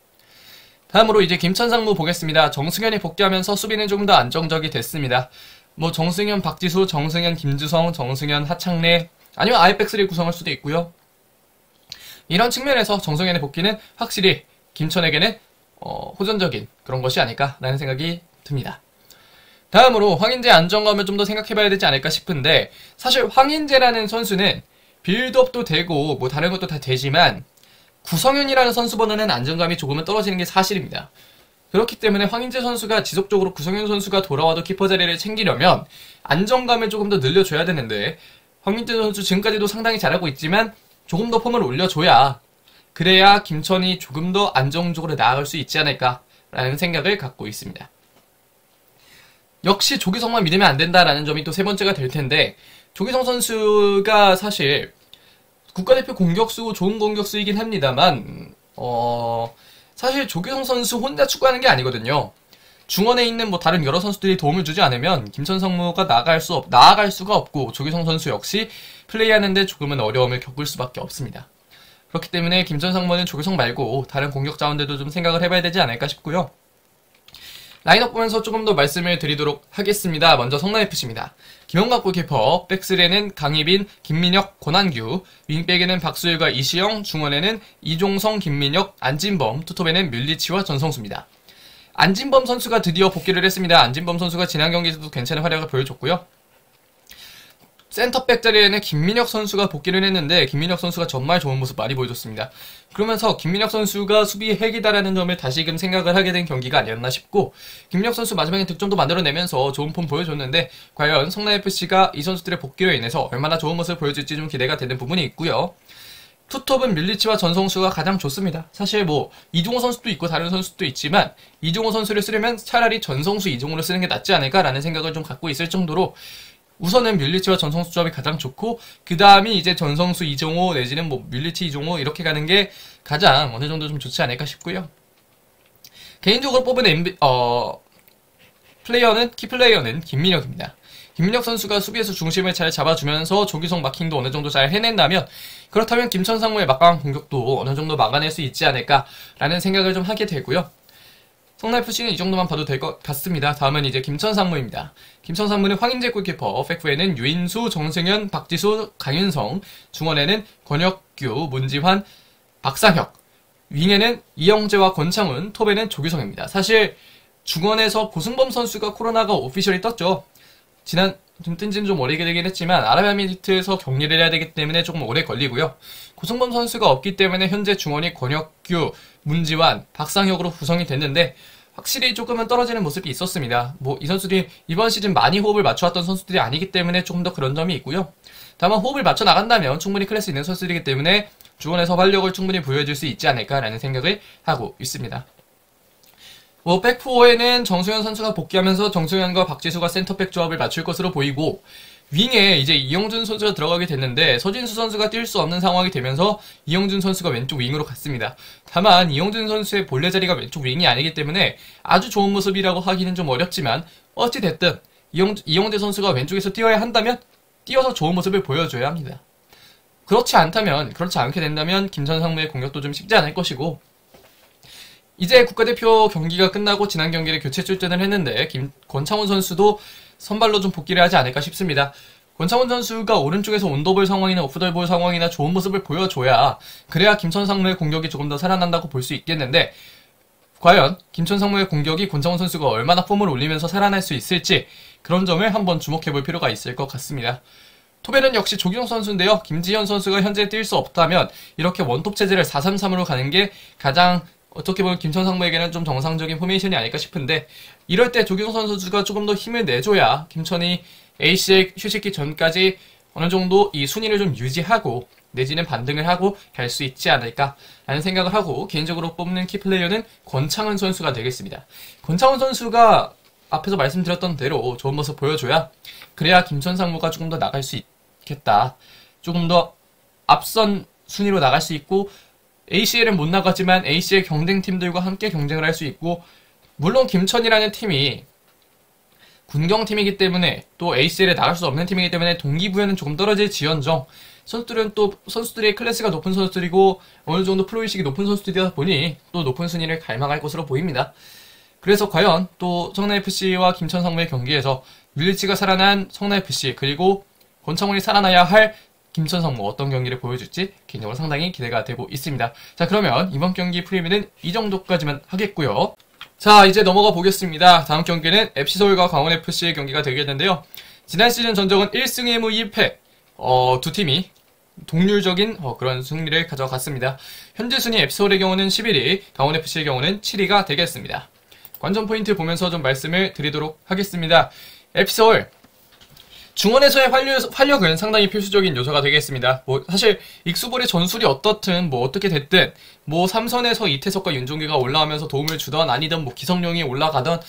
다음으로 이제 김천상무 보겠습니다. 정승현이 복귀하면서 수비는 조금 더 안정적이 됐습니다. 뭐 정승현, 박지수, 정승현, 김주성, 정승현, 하창래 아니면 아예 백스리 구성할 수도 있고요. 이런 측면에서 정승현의 복귀는 확실히 김천에게는 호전적인 그런 것이 아닐까라는 생각이 듭니다. 다음으로 황인재 안정감을 좀 더 생각해봐야 되지 않을까 싶은데 사실 황인재라는 선수는 빌드업도 되고 뭐 다른 것도 다 되지만 구성현이라는 선수보다는 안정감이 조금은 떨어지는 게 사실입니다. 그렇기 때문에 황인재 선수가 지속적으로 구성현 선수가 돌아와도 키퍼 자리를 챙기려면 안정감을 조금 더 늘려줘야 되는데 황인재 선수 지금까지도 상당히 잘하고 있지만 조금 더 폼을 올려줘야 그래야 김천이 조금 더 안정적으로 나아갈 수 있지 않을까라는 생각을 갖고 있습니다. 역시 조기성만 믿으면 안 된다라는 점이 또 세 번째가 될 텐데 조기성 선수가 사실 국가대표 공격수 좋은 공격수이긴 합니다만 사실 조기성 선수 혼자 축구하는 게 아니거든요. 중원에 있는 뭐 다른 여러 선수들이 도움을 주지 않으면 김천상무가 나아갈 수가 없고 조기성 선수 역시 플레이하는데 조금은 어려움을 겪을 수밖에 없습니다. 그렇기 때문에 김천상무는 조기성 말고 다른 공격 자원들도 좀 생각을 해봐야 되지 않을까 싶고요. 라인업 보면서 조금 더 말씀을 드리도록 하겠습니다. 먼저 성남FC입니다. 김영각 골키퍼, 백스레는 강희빈, 김민혁, 권한규, 윙백에는 박수일과 이시영, 중원에는 이종성, 김민혁, 안진범, 투톱에는 뮬리치와 전성수입니다. 안진범 선수가 드디어 복귀를 했습니다. 안진범 선수가 지난 경기에서도 괜찮은 활약을 보여줬고요. 센터백 자리에는 김민혁 선수가 복귀를 했는데 김민혁 선수가 정말 좋은 모습 많이 보여줬습니다. 그러면서 김민혁 선수가 수비의 핵이다라는 점을 다시금 생각을 하게 된 경기가 아니었나 싶고 김민혁 선수 마지막에 득점도 만들어내면서 좋은 폼 보여줬는데 과연 성남FC가 이 선수들의 복귀로 인해서 얼마나 좋은 모습을 보여줄지 좀 기대가 되는 부분이 있고요. 투톱은 뮬리치와 전성수가 가장 좋습니다. 사실 뭐 이종호 선수도 있고 다른 선수도 있지만 이종호 선수를 쓰려면 차라리 전성수 이종호를 쓰는 게 낫지 않을까라는 생각을 좀 갖고 있을 정도로 우선은 뮬리치와 전성수 조합이 가장 좋고 그 다음이 이제 전성수 이종호 내지는 뭐 뮬리치 이종호 이렇게 가는 게 가장 어느 정도 좀 좋지 않을까 싶고요. 개인적으로 뽑은 키플레이어는 김민혁입니다. 김민혁 선수가 수비에서 중심을 잘 잡아주면서 조기성 마킹도 어느 정도 잘 해낸다면 그렇다면 김천상무의 막강한 공격도 어느 정도 막아낼 수 있지 않을까라는 생각을 좀 하게 되고요. 성남FC는 이 정도만 봐도 될 것 같습니다. 다음은 이제 김천상무입니다. 김천상무는 황인재 골키퍼, 백후에는 유인수, 정승현, 박지수, 강윤성, 중원에는 권혁규, 문지환, 박상혁, 윙에는 이영재와 권창훈, 톱에는 조규성입니다. 사실 중원에서 고승범 선수가 코로나가 오피셜이 떴죠. 뜬지는 좀 오래 되긴 했지만 아랍에미리트에서 격리를 해야 되기 때문에 조금 오래 걸리고요. 고승범 선수가 없기 때문에 현재 중원이 권혁규, 문지환, 박상혁으로 구성이 됐는데 확실히 조금은 떨어지는 모습이 있었습니다. 뭐 이 선수들이 이번 시즌 많이 호흡을 맞춰왔던 선수들이 아니기 때문에 조금 더 그런 점이 있고요. 다만 호흡을 맞춰 나간다면 충분히 클래스 있는 선수들이기 때문에 중원에서 활력을 충분히 보여줄 수 있지 않을까라는 생각을 하고 있습니다. 백포에는 정승현 선수가 복귀하면서 정승현과 박지수가 센터백 조합을 맞출 것으로 보이고 윙에 이제 이영준 선수가 들어가게 됐는데 서진수 선수가 뛸 수 없는 상황이 되면서 이영준 선수가 왼쪽 윙으로 갔습니다. 다만 이영준 선수의 본래 자리가 왼쪽 윙이 아니기 때문에 아주 좋은 모습이라고 하기는 좀 어렵지만 어찌됐든 이영재 선수가 왼쪽에서 뛰어야 한다면 뛰어서 좋은 모습을 보여줘야 합니다. 그렇지 않게 된다면 김천상무의 공격도 좀 쉽지 않을 것이고 이제 국가대표 경기가 끝나고 지난 경기를 교체 출전을 했는데 권창훈 선수도 선발로 좀 복귀를 하지 않을까 싶습니다. 권창훈 선수가 오른쪽에서 온더볼 상황이나 오프더볼 상황이나 좋은 모습을 보여줘야 그래야 김천상무의 공격이 조금 더 살아난다고 볼 수 있겠는데 과연 김천상무의 공격이 권창훈 선수가 얼마나 폼을 올리면서 살아날 수 있을지 그런 점을 한번 주목해볼 필요가 있을 것 같습니다. 톱에는 역시 조기성 선수인데요. 김지현 선수가 현재 뛸 수 없다면 이렇게 원톱 체제를 4-3-3으로 가는 게 가장 어떻게 보면 김천상무에게는 좀 정상적인 포메이션이 아닐까 싶은데 이럴 때 조기성 선수가 조금 더 힘을 내줘야 김천이 ACL 휴식기 전까지 어느 정도 이 순위를 좀 유지하고 내지는 반등을 하고 갈 수 있지 않을까라는 생각을 하고 개인적으로 뽑는 키플레이어는 권창훈 선수가 되겠습니다. 권창훈 선수가 앞에서 말씀드렸던 대로 좋은 모습 보여줘야 그래야 김천상무가 조금 더 나갈 수 있겠다. 조금 더 앞선 순위로 나갈 수 있고 ACL은 못 나갔지만 ACL 경쟁팀들과 함께 경쟁을 할 수 있고 물론 김천이라는 팀이 군경팀이기 때문에 또 ACL에 나갈 수 없는 팀이기 때문에 동기부여는 조금 떨어질 지언정 선수들은 또 선수들의 클래스가 높은 선수들이고 어느 정도 프로의식이 높은 선수들이다 보니 또 높은 순위를 갈망할 것으로 보입니다. 그래서 과연 또 성남FC와 김천상무의 경기에서 윌리치가 살아난 성남FC 그리고 권창훈이 살아나야 할 김천상무 어떤 경기를 보여줄지 개인적으로 상당히 기대가 되고 있습니다. 자, 그러면 이번 경기 프리뷰는 이 정도까지만 하겠고요. 자, 이제 넘어가 보겠습니다. 다음 경기는 FC서울과 강원FC의 경기가 되겠는데요. 지난 시즌 전적은 1승 1무 1패 두 팀이 동률적인 그런 승리를 가져갔습니다. 현재 순위 FC서울의 경우는 11위, 강원FC의 경우는 7위가 되겠습니다. 관전 포인트 보면서 좀 말씀을 드리도록 하겠습니다. FC서울 중원에서의 활력은 상당히 필수적인 요소가 되겠습니다. 사실 익수볼의 전술이 어떻든 어떻게 됐든 3선에서 이태석과 윤종규가 올라오면서 도움을 주던 아니든 기성용이 올라가던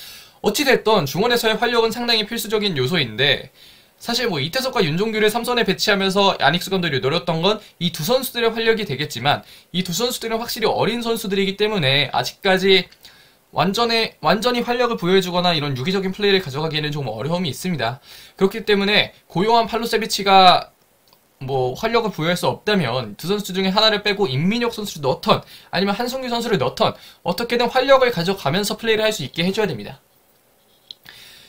어찌 됐던 중원에서의 활력은 상당히 필수적인 요소인데 사실 이태석과 윤종규를 3선에 배치하면서 안익수 감독이 노렸던 건 이 두 선수들의 활력이 되겠지만 이 두 선수들은 확실히 어린 선수들이기 때문에 아직까지 완전히 활력을 부여해주거나 이런 유기적인 플레이를 가져가기에는 좀 어려움이 있습니다. 그렇기 때문에 고용한 팔로세비치가 활력을 부여할 수 없다면 두 선수 중에 하나를 빼고 임민혁 선수를 넣던 아니면 한승규 선수를 넣던 어떻게든 활력을 가져가면서 플레이를 할 수 있게 해줘야 됩니다.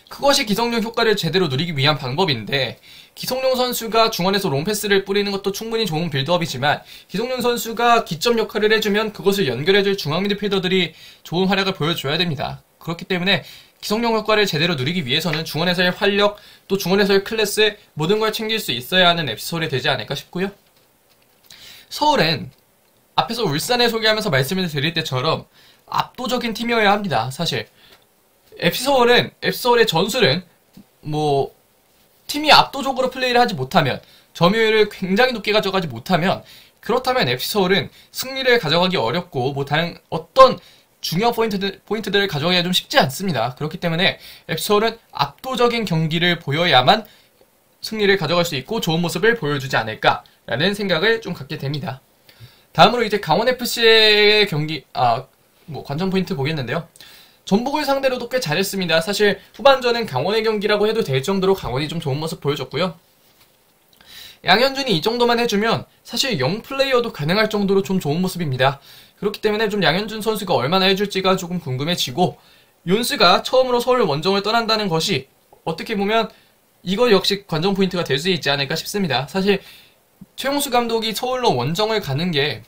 그것이 기성용 효과를 제대로 누리기 위한 방법인데 기성용 선수가 중원에서 롱패스를 뿌리는 것도 충분히 좋은 빌드업이지만 기성용 선수가 기점 역할을 해주면 그것을 연결해줄 중앙 미드필더들이 좋은 활약을 보여줘야 됩니다. 그렇기 때문에 기성용 효과를 제대로 누리기 위해서는 중원에서의 활력 또 중원에서의 클래스 모든 걸 챙길 수 있어야 하는 FC서울이 되지 않을까 싶고요. 서울은 앞에서 울산을 소개하면서 말씀을 드릴 때처럼 압도적인 팀이어야 합니다. 사실 FC서울의 전술은 팀이 압도적으로 플레이를 하지 못하면 점유율을 굉장히 높게 가져가지 못하면 그렇다면 FC서울은 승리를 가져가기 어렵고 다른 어떤 중요한 포인트들을 가져가기가 좀 쉽지 않습니다. 그렇기 때문에 FC서울은 압도적인 경기를 보여야만 승리를 가져갈 수 있고 좋은 모습을 보여주지 않을까라는 생각을 좀 갖게 됩니다. 다음으로 이제 강원FC의 경기 관전 포인트 보겠는데요. 전북을 상대로도 꽤 잘했습니다. 사실 후반전은 강원의 경기라고 해도 될 정도로 강원이 좀 좋은 모습 보여줬고요. 양현준이 이 정도만 해주면 사실 0플레이어도 가능할 정도로 좀 좋은 모습입니다. 그렇기 때문에 좀 양현준 선수가 얼마나 해줄지가 조금 궁금해지고 윤스가 처음으로 서울 원정을 떠난다는 것이 어떻게 보면 이거 역시 관전 포인트가 될 수 있지 않을까 싶습니다. 사실 최용수 감독이 서울로 원정을 가는 게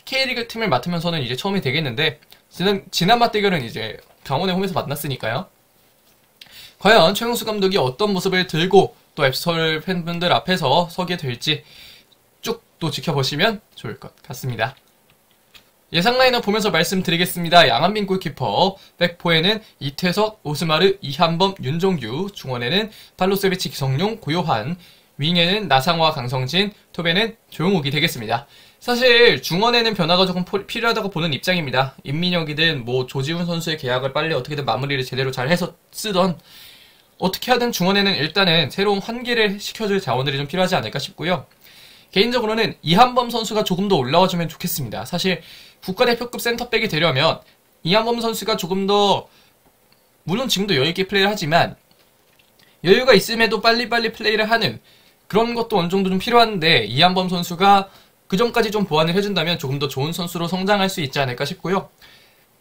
K리그 팀을 맡으면서는 이제 처음이 되겠는데 지난 맞대결은 이제 강원의 홈에서 만났으니까요. 과연 최용수 감독이 어떤 모습을 들고 또 FC서울 팬분들 앞에서 서게 될지 쭉 또 지켜보시면 좋을 것 같습니다. 예상 라인업 보면서 말씀드리겠습니다. 양한빈 골키퍼, 백포에는 이태석, 오스마르, 이한범, 윤종규, 중원에는 팔로세비치, 기성용, 고요한, 윙에는 나상화, 강성진, 톱에는 조용욱이 되겠습니다. 사실 중원에는 변화가 조금 필요하다고 보는 입장입니다. 임민혁이든 조지훈 선수의 계약을 빨리 어떻게든 마무리를 제대로 잘 해서 쓰던 어떻게 하든 중원에는 일단은 새로운 환기를 시켜줄 자원들이 좀 필요하지 않을까 싶고요. 개인적으로는 이한범 선수가 조금 더 올라와주면 좋겠습니다. 사실 국가대표급 센터백이 되려면 이한범 선수가 조금 더 물론 지금도 여유있게 플레이를 하지만 여유가 있음에도 빨리빨리 플레이를 하는 그런 것도 어느 정도 좀 필요한데 이한범 선수가 그 전까지 좀 보완을 해준다면 조금 더 좋은 선수로 성장할 수 있지 않을까 싶고요.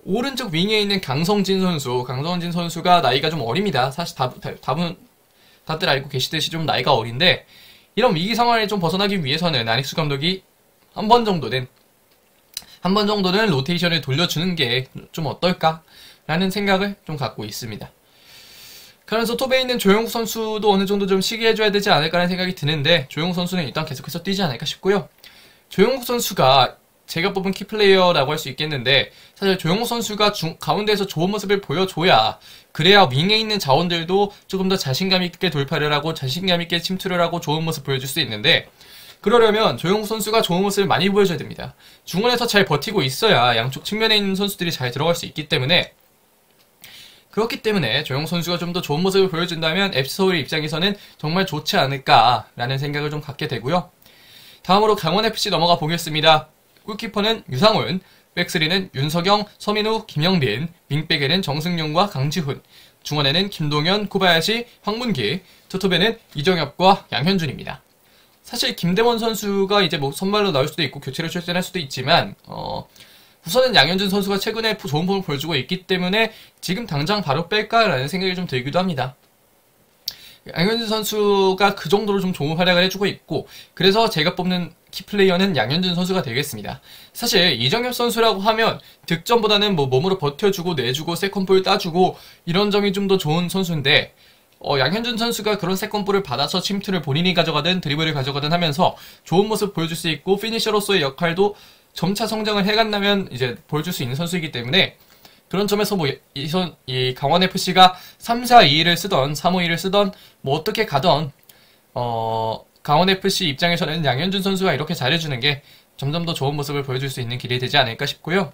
오른쪽 윙에 있는 강성진 선수가 나이가 좀 어립니다. 사실 다들 알고 계시듯이 좀 나이가 어린데 이런 위기 상황을 좀 벗어나기 위해서는 안익수 감독이 한 번 정도는 로테이션을 돌려주는 게 좀 어떨까라는 생각을 좀 갖고 있습니다. 그러면서 톱에 있는 조용욱 선수도 어느 정도 좀 쉬게 해줘야 되지 않을까라는 생각이 드는데 조용욱 선수는 일단 계속해서 뛰지 않을까 싶고요. 조용욱 선수가 제가 뽑은 키플레이어라고 할 수 있겠는데 사실 조용욱 선수가 가운데에서 좋은 모습을 보여줘야 그래야 윙에 있는 자원들도 조금 더 자신감 있게 돌파를 하고 자신감 있게 침투를 하고 좋은 모습 보여줄 수 있는데 그러려면 조용욱 선수가 좋은 모습을 많이 보여줘야 됩니다. 중원에서 잘 버티고 있어야 양쪽 측면에 있는 선수들이 잘 들어갈 수 있기 때문에 그렇기 때문에 조용욱 선수가 좀 더 좋은 모습을 보여준다면 FC서울의 입장에서는 정말 좋지 않을까라는 생각을 좀 갖게 되고요. 다음으로 강원FC 넘어가 보겠습니다. 골키퍼는 유상훈, 백스리는 윤석영, 서민우, 김영빈, 윙백에는 정승용과 강지훈, 중원에는 김동현, 코바야시, 황문기, 투톱에는 이정엽과 양현준입니다. 사실 김대원 선수가 이제 뭐 선발로 나올 수도 있고 교체로 출전할 수도 있지만 우선은 양현준 선수가 최근에 좋은 폼을 보여주고 있기 때문에 지금 당장 바로 뺄까라는 생각이 좀 들기도 합니다. 양현준 선수가 그 정도로 좀 좋은 활약을 해주고 있고, 그래서 제가 뽑는 키플레이어는 양현준 선수가 되겠습니다. 사실 이정엽 선수라고 하면 득점보다는 뭐 몸으로 버텨주고 내주고 세컨볼 따주고 이런 점이 좀 더 좋은 선수인데, 양현준 선수가 그런 세컨볼을 받아서 침투를 본인이 가져가든 드리블을 가져가든 하면서 좋은 모습 보여줄 수 있고 피니셔로서의 역할도 점차 성장을 해간다면 이제 보여줄 수 있는 선수이기 때문에, 그런 점에서 뭐 이 강원FC가 3-4-2를 쓰던 3-5-2를 쓰던 뭐 어떻게 가던 강원FC 입장에서는 양현준 선수가 이렇게 잘해주는 게 점점 더 좋은 모습을 보여줄 수 있는 길이 되지 않을까 싶고요.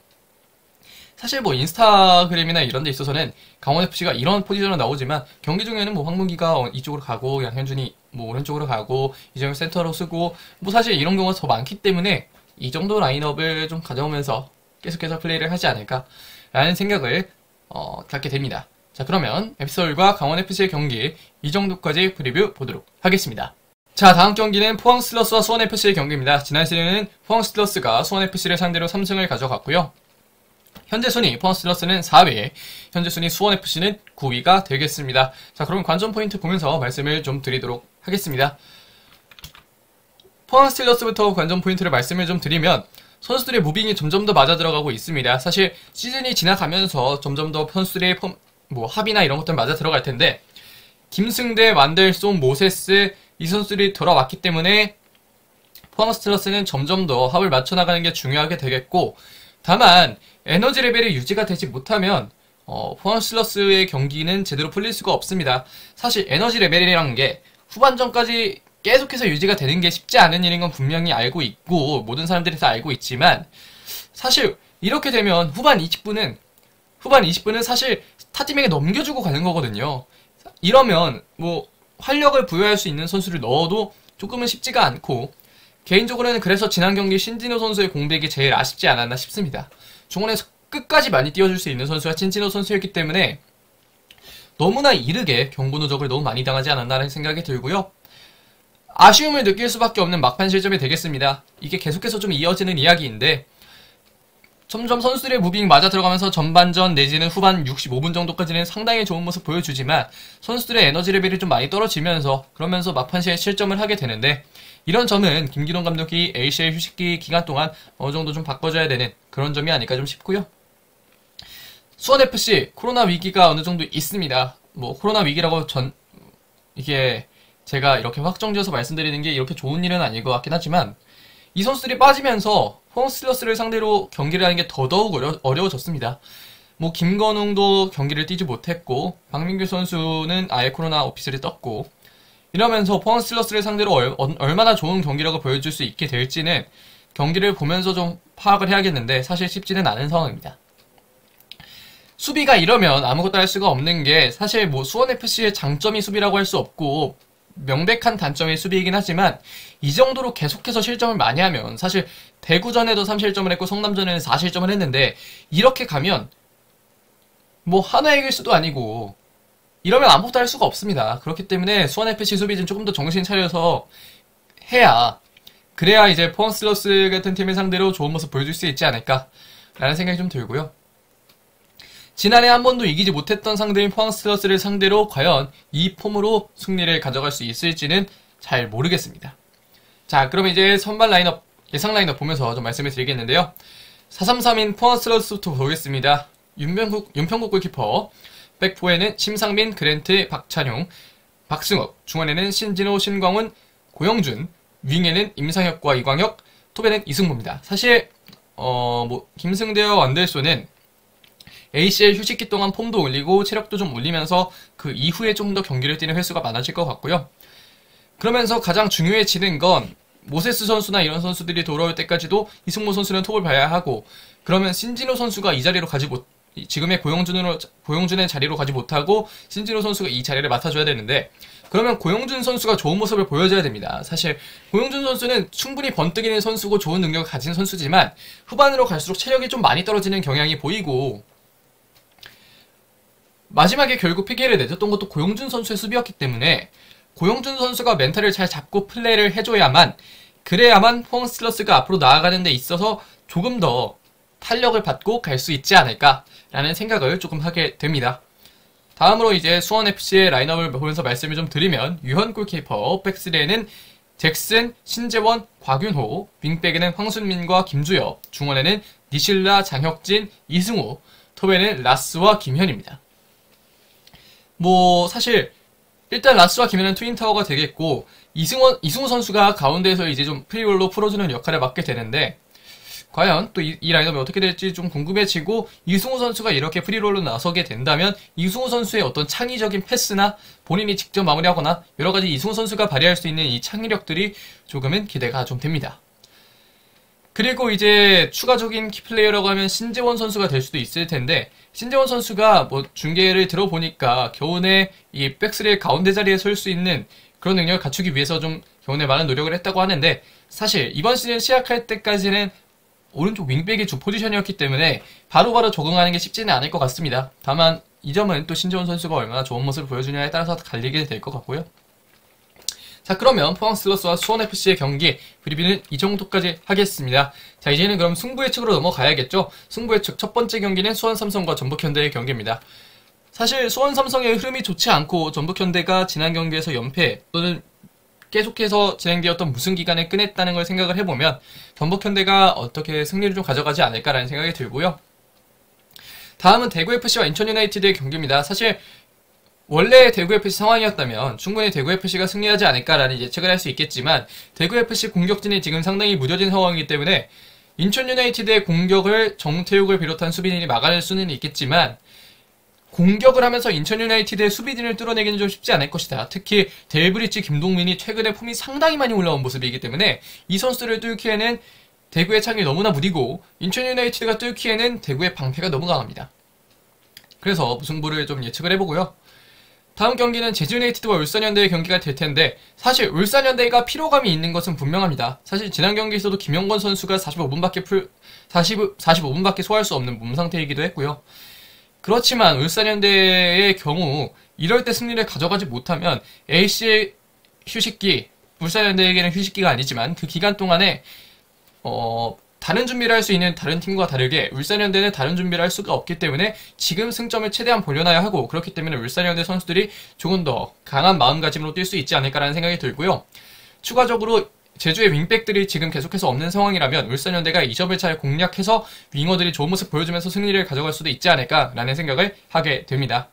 사실 뭐 인스타그램이나 이런 데 있어서는 강원FC가 이런 포지션으로 나오지만 경기 중에는 뭐 황문기가 이쪽으로 가고 양현준이 뭐 오른쪽으로 가고 이정현 센터로 쓰고 뭐 사실 이런 경우가 더 많기 때문에 이 정도 라인업을 좀 가져오면서 계속해서 플레이를 하지 않을까 라는 생각을 갖게 됩니다. 자, 그러면 FC서울과 강원FC의 경기 이 정도까지 프리뷰 보도록 하겠습니다. 자, 다음 경기는 포항스틸러스와 수원FC의 경기입니다. 지난 시즌에는 포항스틸러스가 수원FC를 상대로 3승을 가져갔고요. 현재 순위 포항스틸러스는 4위, 현재 순위 수원FC는 9위가 되겠습니다. 자, 그럼 관전 포인트 보면서 말씀을 좀 드리도록 하겠습니다. 포항스틸러스부터 관전 포인트를 말씀을 좀 드리면, 선수들의 무빙이 점점 더 맞아 들어가고 있습니다. 사실 시즌이 지나가면서 점점 더 선수들의 합이나 이런 것들 맞아 들어갈 텐데, 김승대, 완델송, 모세스 이 선수들이 돌아왔기 때문에 포항스틸러스는 점점 더 합을 맞춰 나가는 게 중요하게 되겠고, 다만 에너지 레벨이 유지가 되지 못하면 포항스틸러스의 경기는 제대로 풀릴 수가 없습니다. 사실 에너지 레벨이라는 게 후반전까지 계속해서 유지가 되는 게 쉽지 않은 일인 건 분명히 알고 있고 모든 사람들이 다 알고 있지만, 사실 이렇게 되면 후반 20분은 사실 타팀에게 넘겨주고 가는 거거든요. 이러면 뭐 활력을 부여할 수 있는 선수를 넣어도 조금은 쉽지가 않고, 개인적으로는 그래서 지난 경기 신진호 선수의 공백이 제일 아쉽지 않았나 싶습니다. 중원에서 끝까지 많이 띄워줄 수 있는 선수가 신진호 선수였기 때문에 너무나 이르게 경고 누적을 너무 많이 당하지 않았나라는 생각이 들고요. 아쉬움을 느낄 수밖에 없는 막판 실점이 되겠습니다. 이게 계속해서 좀 이어지는 이야기인데, 점점 선수들의 무빙 맞아 들어가면서 전반전 내지는 후반 65분 정도까지는 상당히 좋은 모습 보여주지만 선수들의 에너지 레벨이 좀 많이 떨어지면서 그러면서 막판 시에 실점을 하게 되는데, 이런 점은 김기동 감독이 ACL 휴식기 기간 동안 어느 정도 좀 바꿔줘야 되는 그런 점이 아닐까 좀 싶고요. 수원FC 코로나 위기가 어느 정도 있습니다. 뭐 코로나 위기라고 이게 제가 이렇게 확정지어서 말씀드리는 게 이렇게 좋은 일은 아닐 것 같긴 하지만, 이 선수들이 빠지면서 포항스틸러스를 상대로 경기를 하는 게 더더욱 어려워졌습니다. 뭐 김건웅도 경기를 뛰지 못했고 박민규 선수는 아예 코로나 오피스를 떴고, 이러면서 포항스틸러스를 상대로 얼마나 좋은 경기력을 보여줄 수 있게 될지는 경기를 보면서 좀 파악을 해야겠는데 사실 쉽지는 않은 상황입니다. 수비가 이러면 아무것도 할 수가 없는 게, 사실 뭐 수원FC의 장점이 수비라고 할 수 없고 명백한 단점이 수비이긴 하지만, 이 정도로 계속해서 실점을 많이 하면, 사실 대구전에도 3실점을 했고 성남전에는 4실점을 했는데 이렇게 가면 뭐 하나 이길 수도 아니고 이러면 아무것도 할 수가 없습니다. 그렇기 때문에 수원FC 수비진 조금 더 정신 차려서 그래야 이제 포항스틸러스 같은 팀을 상대로 좋은 모습 보여줄 수 있지 않을까 라는 생각이 좀 들고요. 지난해 한 번도 이기지 못했던 상대인 포항스틸러스를 상대로 과연 이 폼으로 승리를 가져갈 수 있을지는 잘 모르겠습니다. 자, 그럼 이제 선발 라인업, 예상 라인업 보면서 좀 말씀을 드리겠는데요. 4-3-3인 포항스틸러스부터 보겠습니다. 윤평국 골키퍼, 백포에는 심상민, 그랜트, 박찬용, 박승욱, 중원에는 신진호, 신광훈, 고영준, 윙에는 임상혁과 이광혁, 톱에는 이승모입니다. 사실 김승대와 완델소는 ACL 휴식기 동안 폼도 올리고 체력도 좀 올리면서 그 이후에 좀 더 경기를 뛰는 횟수가 많아질 것 같고요. 그러면서 가장 중요해지는 건 모세스 선수나 이런 선수들이 돌아올 때까지도 이승모 선수는 톱을 봐야 하고, 그러면 신진호 선수가 이 자리로 지금의 고영준의 자리로 가지 못하고 신진호 선수가 이 자리를 맡아줘야 되는데, 그러면 고영준 선수가 좋은 모습을 보여줘야 됩니다. 사실 고영준 선수는 충분히 번뜩이는 선수고 좋은 능력을 가진 선수지만 후반으로 갈수록 체력이 좀 많이 떨어지는 경향이 보이고, 마지막에 결국 피해를 내줬던 것도 고영준 선수의 수비였기 때문에 고영준 선수가 멘탈을 잘 잡고 플레이를 해줘야만, 그래야만 포항 스틸러스가 앞으로 나아가는 데 있어서 조금 더 탄력을 받고 갈 수 있지 않을까라는 생각을 조금 하게 됩니다. 다음으로 이제 수원FC의 라인업을 보면서 말씀을 좀 드리면, 유현 골키퍼, 백스리에는 잭슨, 신재원, 곽윤호, 윙백에는 황순민과 김주엽, 중원에는 니실라, 장혁진, 이승우, 톱에는 라스와 김현입니다. 사실 일단 라스와 김현은 트윈타워가 되겠고, 이승우 선수가 가운데에서 이제 좀 프리롤로 풀어주는 역할을 맡게 되는데, 과연 또 이 라인업이 어떻게 될지 좀 궁금해지고, 이승우 선수가 이렇게 프리롤로 나서게 된다면 이승우 선수의 어떤 창의적인 패스나 본인이 직접 마무리하거나 여러가지 이승우 선수가 발휘할 수 있는 이 창의력들이 조금은 기대가 좀 됩니다. 그리고 이제 추가적인 키플레이어라고 하면 신재원 선수가 될 수도 있을 텐데, 신재원 선수가 중계를 들어보니까 겨우내 이 백스릴 가운데 자리에 설 수 있는 그런 능력을 갖추기 위해서 좀 겨우내 많은 노력을 했다고 하는데, 사실 이번 시즌 시작할 때까지는 오른쪽 윙백이 주 포지션이었기 때문에 바로바로 적응하는 게 쉽지는 않을 것 같습니다. 다만 이 점은 또 신재원 선수가 얼마나 좋은 모습을 보여주냐에 따라서 갈리게 될 것 같고요. 자, 그러면 포항 스틸러스와 수원FC의 경기 프리뷰는 이 정도까지 하겠습니다. 자, 이제는 그럼 승부 예측으로 넘어가야겠죠. 승부 예측 첫 번째 경기는 수원삼성과 전북현대의 경기입니다. 사실 수원삼성의 흐름이 좋지 않고 전북현대가 지난 경기에서 연패 또는 계속해서 진행되었던 무승 기간을 끝냈다는 걸 생각을 해보면 전북현대가 어떻게 승리를 좀 가져가지 않을까라는 생각이 들고요. 다음은 대구FC와 인천유나이티드의 경기입니다. 사실 원래 대구FC 상황이었다면 충분히 대구FC가 승리하지 않을까라는 예측을 할 수 있겠지만, 대구FC 공격진이 지금 상당히 무뎌진 상황이기 때문에 인천유나이티드의 공격을 정태욱을 비롯한 수비진이 막아낼 수는 있겠지만, 공격을 하면서 인천유나이티드의 수비진을 뚫어내기는 좀 쉽지 않을 것이다. 특히 델브리치, 김동민이 최근에 폼이 상당히 많이 올라온 모습이기 때문에 이 선수들을 뚫기에는 대구의 창이 너무나 무디고, 인천유나이티드가 뚫기에는 대구의 방패가 너무 강합니다. 그래서 무승부를 좀 예측을 해보고요. 다음 경기는 제주유나이티드와 울산현대의 경기가 될 텐데, 사실 울산현대가 피로감이 있는 것은 분명합니다. 사실 지난 경기에서도 김영건 선수가 45분밖에 소화할 수 없는 몸 상태이기도 했고요. 그렇지만 울산현대의 경우 이럴 때 승리를 가져가지 못하면 A씨의 휴식기, 울산현대에게는 휴식기가 아니지만 그 기간 동안에 다른 준비를 할 수 있는 다른 팀과 다르게 울산현대는 다른 준비를 할 수가 없기 때문에 지금 승점을 최대한 벌려놔야 하고, 그렇기 때문에 울산현대 선수들이 조금 더 강한 마음가짐으로 뛸 수 있지 않을까라는 생각이 들고요. 추가적으로 제주의 윙백들이 지금 계속해서 없는 상황이라면 울산현대가 2점을 잘 공략해서 윙어들이 좋은 모습 보여주면서 승리를 가져갈 수도 있지 않을까라는 생각을 하게 됩니다.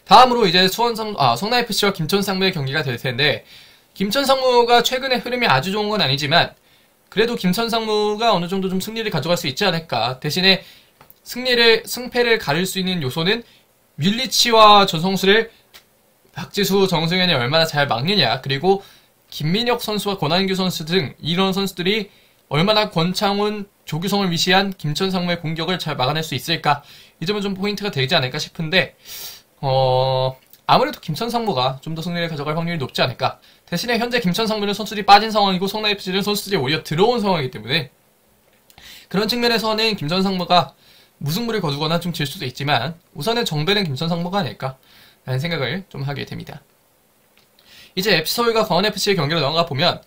다음으로 이제 성남FC와 김천상무의 경기가 될 텐데, 김천상무가 최근에 흐름이 아주 좋은 건 아니지만 그래도 김천상무가 어느 정도 좀 승리를 가져갈 수 있지 않을까. 대신에 승패를 가릴 수 있는 요소는 윌리치와 전성수를 박지수, 정승현이 얼마나 잘 막느냐, 그리고 김민혁 선수와 권한규 선수 등 이런 선수들이 얼마나 권창훈, 조규성을 위시한 김천상무의 공격을 잘 막아낼 수 있을까. 이 점은 좀 포인트가 되지 않을까 싶은데, 아무래도 김천상무가 좀 더 승리를 가져갈 확률이 높지 않을까. 대신에 현재 김천상무는 선수들이 빠진 상황이고 성남FC는 선수들이 오히려 들어온 상황이기 때문에 그런 측면에서는 김천상무가 무승부를 거두거나 좀 질 수도 있지만 우선은 정배는 김천상무가 아닐까 라는 생각을 좀 하게 됩니다. 이제 FC서울과 강원FC의 경기로 넘어가 보면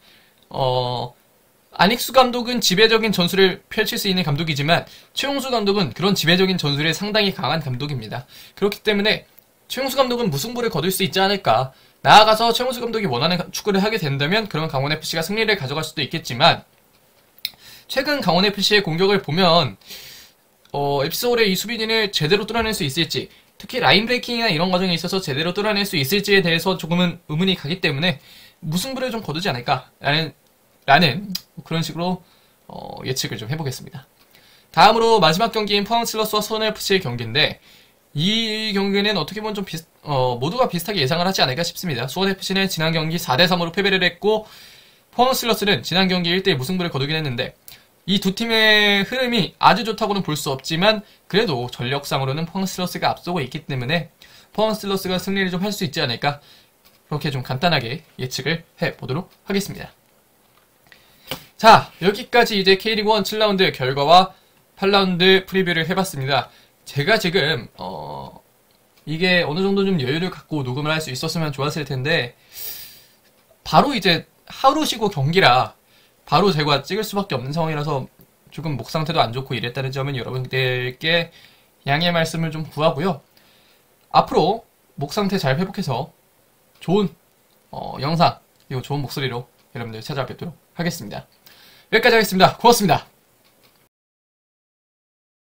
안익수 감독은 지배적인 전술을 펼칠 수 있는 감독이지만 최용수 감독은 그런 지배적인 전술에 상당히 강한 감독입니다. 그렇기 때문에 최용수 감독은 무승부를 거둘 수 있지 않을까. 나아가서 최용수 감독이 원하는 축구를 하게 된다면 그러면 강원FC가 승리를 가져갈 수도 있겠지만, 최근 강원FC의 공격을 보면 FC서울의 이 수비진을 제대로 뚫어낼 수 있을지, 특히 라인 브레이킹이나 이런 과정에 있어서 제대로 뚫어낼 수 있을지에 대해서 조금은 의문이 가기 때문에 무승부를 좀 거두지 않을까라는 그런 식으로 예측을 좀 해보겠습니다. 다음으로 마지막 경기인 포항 스틸러스와 수원FC의 경기인데, 이 경기는 어떻게 보면 좀 모두가 비슷하게 예상을 하지 않을까 싶습니다. 수원FC는 지난 경기 4대3으로 패배를 했고, 포항 스틸러스는 지난 경기 1대1 무승부를 거두긴 했는데, 이 두 팀의 흐름이 아주 좋다고는 볼 수 없지만 그래도 전력상으로는 포항 스틸러스가 앞서고 있기 때문에 포항 스틸러스가 승리를 좀 할 수 있지 않을까, 그렇게 좀 간단하게 예측을 해보도록 하겠습니다. 자, 여기까지 이제 K리그1 7라운드 결과와 8라운드 프리뷰를 해봤습니다. 제가 지금 이게 어느 정도 좀 여유를 갖고 녹음을 할 수 있었으면 좋았을 텐데, 바로 이제 하루 쉬고 경기라 바로 제가 찍을 수밖에 없는 상황이라서 조금 목 상태도 안 좋고 이랬다는 점은 여러분들께 양해의 말씀을 좀 구하고요. 앞으로 목 상태 잘 회복해서 좋은 영상 그리고 좋은 목소리로 여러분들 찾아뵙도록 하겠습니다. 여기까지 하겠습니다. 고맙습니다.